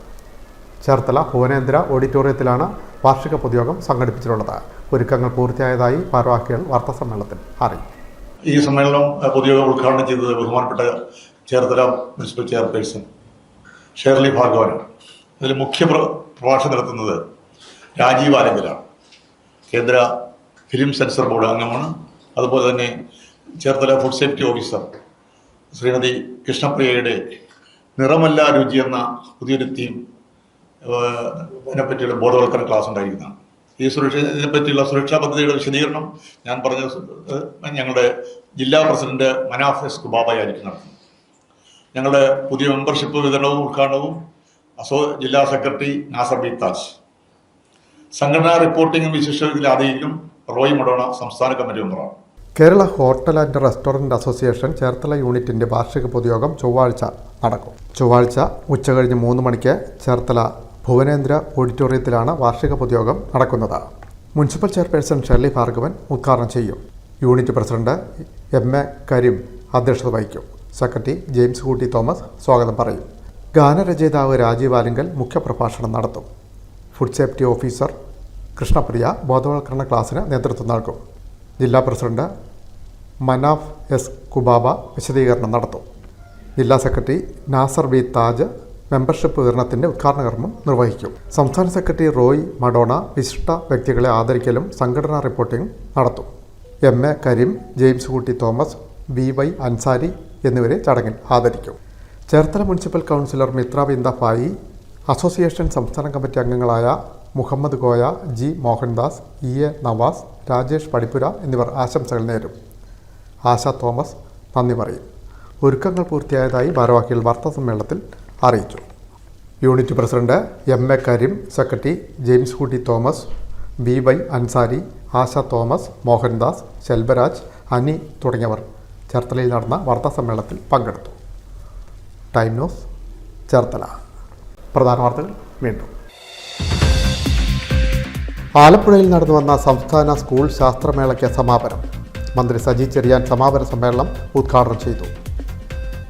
ചേർത്തല ഭുവനേന്ദ്ര ഓഡിറ്റോറിയത്തിലാണ് വാർഷിക പൊതുയോഗം സംഘടിപ്പിച്ചിട്ടുള്ളത്. ഒരുക്കങ്ങൾ പൂർത്തിയായതായി ഭാരവാഹികൾ വാർത്താസമ്മേളനത്തിൽ അറിയിച്ചു. ഈ സമ്മേളനം പൊതുയോഗം ഉദ്ഘാടനം ചെയ്തത് ബഹുമാനപ്പെട്ട ചേർത്തല മുനിസിപ്പൽ ചെയർപേഴ്സൺ ഷേർലി ഭാർഗവനാണ്. ഇതിൽ മുഖ്യ പ്രഭാഷണം നടത്തുന്നത് രാജീവ് ആലങ്കലാണ്. കേന്ദ്ര ഫിലിം സെൻസർ ബോർഡ് അംഗമാണ്. അതുപോലെ തന്നെ Cherthala food safety officer Srimathi കൃഷ്ണപ്രിയയുടെ നിറമല്ല രുചി എന്ന പുതിയൊരു തീം ഇതിനെപ്പറ്റിയുള്ള ബോധവൽക്കരണ ക്ലാസ് ഉണ്ടായിരിക്കുന്നതാണ്. ഇതിനെപ്പറ്റിയുള്ള സുരക്ഷാ പദ്ധതിയുടെ വിശദീകരണം ഞാൻ പറഞ്ഞ ഞങ്ങളുടെ ജില്ലാ പ്രസിഡന്റ് മനാഫ് എസ് കുബാബയായിരിക്കും നടത്തുന്നത്. ഞങ്ങളുടെ പുതിയ മെമ്പർഷിപ്പ് വിതരണവും ഉദ്ഘാടനവും ജില്ലാ സെക്രട്ടറി നാസർ ബി താജ്. സംഘടനാ റിപ്പോർട്ടിംഗും വിശിഷ്ട ആദരിക്കും റോയ് മഡോണ സംസ്ഥാന കമ്മിറ്റി മെമ്പറാണ്. Kerala hotel and restaurant association Cherthala യൂണിറ്റിൻ്റെ വാർഷിക പൊതുയോഗം ചൊവ്വാഴ്ച നടക്കും. ചൊവ്വാഴ്ച ഉച്ചകഴിഞ്ഞ് 3 മണിക്ക് ചേർത്തല ഭുവനേന്ദ്ര ഓഡിറ്റോറിയത്തിലാണ് വാർഷിക പൊതുയോഗം നടക്കുന്നത്. മുനിസിപ്പൽ ചെയർപേഴ്സൺ ഷെർലി ഭാർഗവൻ ഉദ്ഘാടനം ചെയ്യും. Unit president M A Kareem അധ്യക്ഷത വഹിക്കും. സെക്രട്ടറി ജെയിംസ് കൂട്ടി തോമസ് സ്വാഗതം പറയും. ഗാനരചയിതാവ് രാജീവ് ആലിങ്കൽ മുഖ്യപ്രഭാഷണം നടത്തും. ഫുഡ് സേഫ്റ്റി ഓഫീസർ കൃഷ്ണപ്രിയ ബോധവൽക്കരണ ക്ലാസ്സിന് നേതൃത്വം നൽകും. ജില്ലാ പ്രസിഡന്റ് മനാഫ് എസ് കുബാബ വിശദീകരണം നടത്തും. ജില്ലാ secretary Nasar B Taj membership വിതരണത്തിൻ്റെ ഉദ്ഘാടന കർമ്മം നിർവഹിക്കും. സംസ്ഥാന സെക്രട്ടറി റോയ് മഡോണ വിശിഷ്ട വ്യക്തികളെ ആദരിക്കലും സംഘടനാ റിപ്പോർട്ടിംഗും നടത്തും. M A Kareem, James Kutty Thomas, BY Ansari എന്നിവരെ ചടങ്ങിൽ ആദരിക്കും. Cherthala municipal councillor Mitra ബിന്ദ ഫായി, association സംസ്ഥാന കമ്മിറ്റി അംഗങ്ങളായ മുഹമ്മദ് കോയ, ജി മോഹൻദാസ്, EA നവാസ്, രാജേഷ് പടിപ്പുര എന്നിവർ ആശംസകൾ നേരും. ആശ തോമസ് നന്ദി പറയും. ഒരുക്കങ്ങൾ പൂർത്തിയായതായി ഭാരവാഹികൾ വാർത്താസമ്മേളനത്തിൽ അറിയിച്ചു. Unit president M A Kareem, secretary James Kutty Thomas, BY Ansari, Asha Thomas, Mohandas, Selvaraj, Ani തുടങ്ങിയവർ ചേർത്തലയിൽ നടന്ന വാർത്താസമ്മേളനത്തിൽ പങ്കെടുത്തു. Time news Cherthala. പ്രധാന വാർത്തകൾ വീണ്ടും. ആലപ്പുഴയിൽ നടന്നു വന്ന സംസ്ഥാന സ്കൂൾ ശാസ്ത്രമേളയ്ക്ക് സമാപനം. മന്ത്രി സജി ചെറിയാൻ സമാപന സമ്മേളനം ഉദ്ഘാടനം ചെയ്തു.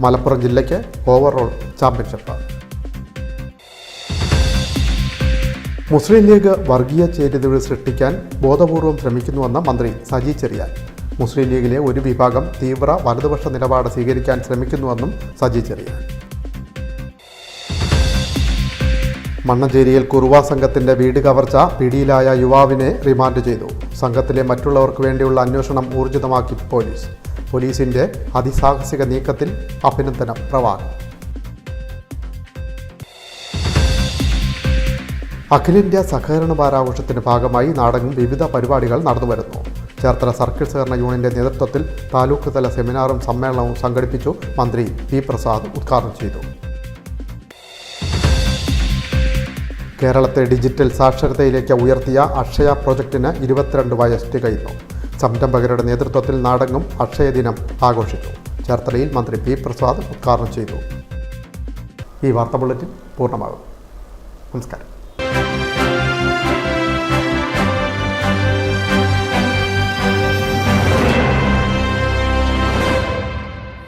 മലപ്പുറം ജില്ലയ്ക്ക് ഓവറോൾ ചാമ്പ്യൻഷിപ്പ്. മുസ്ലിം ലീഗ് വർഗീയ ചേരിതിരിവ് സൃഷ്ടിക്കാൻ ബോധപൂർവം ശ്രമിക്കുന്നുവെന്ന് മന്ത്രി സജി ചെറിയാൻ. മുസ്ലിം ലീഗിലെ ഒരു വിഭാഗം തീവ്ര വലതുപക്ഷ നിലപാട് സ്വീകരിക്കാൻ ശ്രമിക്കുന്നുവെന്നും സജി ചെറിയാൻ. മണ്ണഞ്ചേരിയിൽ കുറുവ സംഘത്തിന്റെ വീട് കവർച്ച, പിടിയിലായ യുവാവിനെ റിമാൻഡ് ചെയ്തു. സംഘത്തിലെ മറ്റുള്ളവർക്ക് വേണ്ടിയുള്ള അന്വേഷണം ഊർജിതമാക്കി പോലീസ്. പോലീസിന്റെ അതിസാഹസിക നീക്കത്തിൽ അഭിനന്ദനം പ്രവാഹം. അഖിലേന്ത്യാ സഹകരണ വാരാഘോഷത്തിന്റെ ഭാഗമായി നാടെങ്ങും വിവിധ പരിപാടികൾ നടന്നുവരുന്നു. ചേർത്തല സർക്കിൾ സഹകരണ യൂണിയന്റെ നേതൃത്വത്തിൽ താലൂക്ക് തല സെമിനാറും സമ്മേളനവും സംഘടിപ്പിച്ചു. മന്ത്രി പി പ്രസാദ് ഉദ്ഘാടനം ചെയ്തു. കേരളത്തെ ഡിജിറ്റൽ സാക്ഷരതയിലേക്ക് ഉയർത്തിയ അക്ഷയ പ്രൊജക്ടിന് 22 വയസ്സ് തികയുന്നു. സംരംഭകരുടെ നേതൃത്വത്തിൽ നാടെങ്ങും അക്ഷയ ദിനം ആഘോഷിച്ചു. ചേർത്തലയിൽ മന്ത്രി പി പ്രസാദ് ഉദ്ഘാടനം ചെയ്തു. ഈ വാർത്താ ബുള്ളറ്റിൻ പൂർണ്ണമാകും. നമസ്കാരം.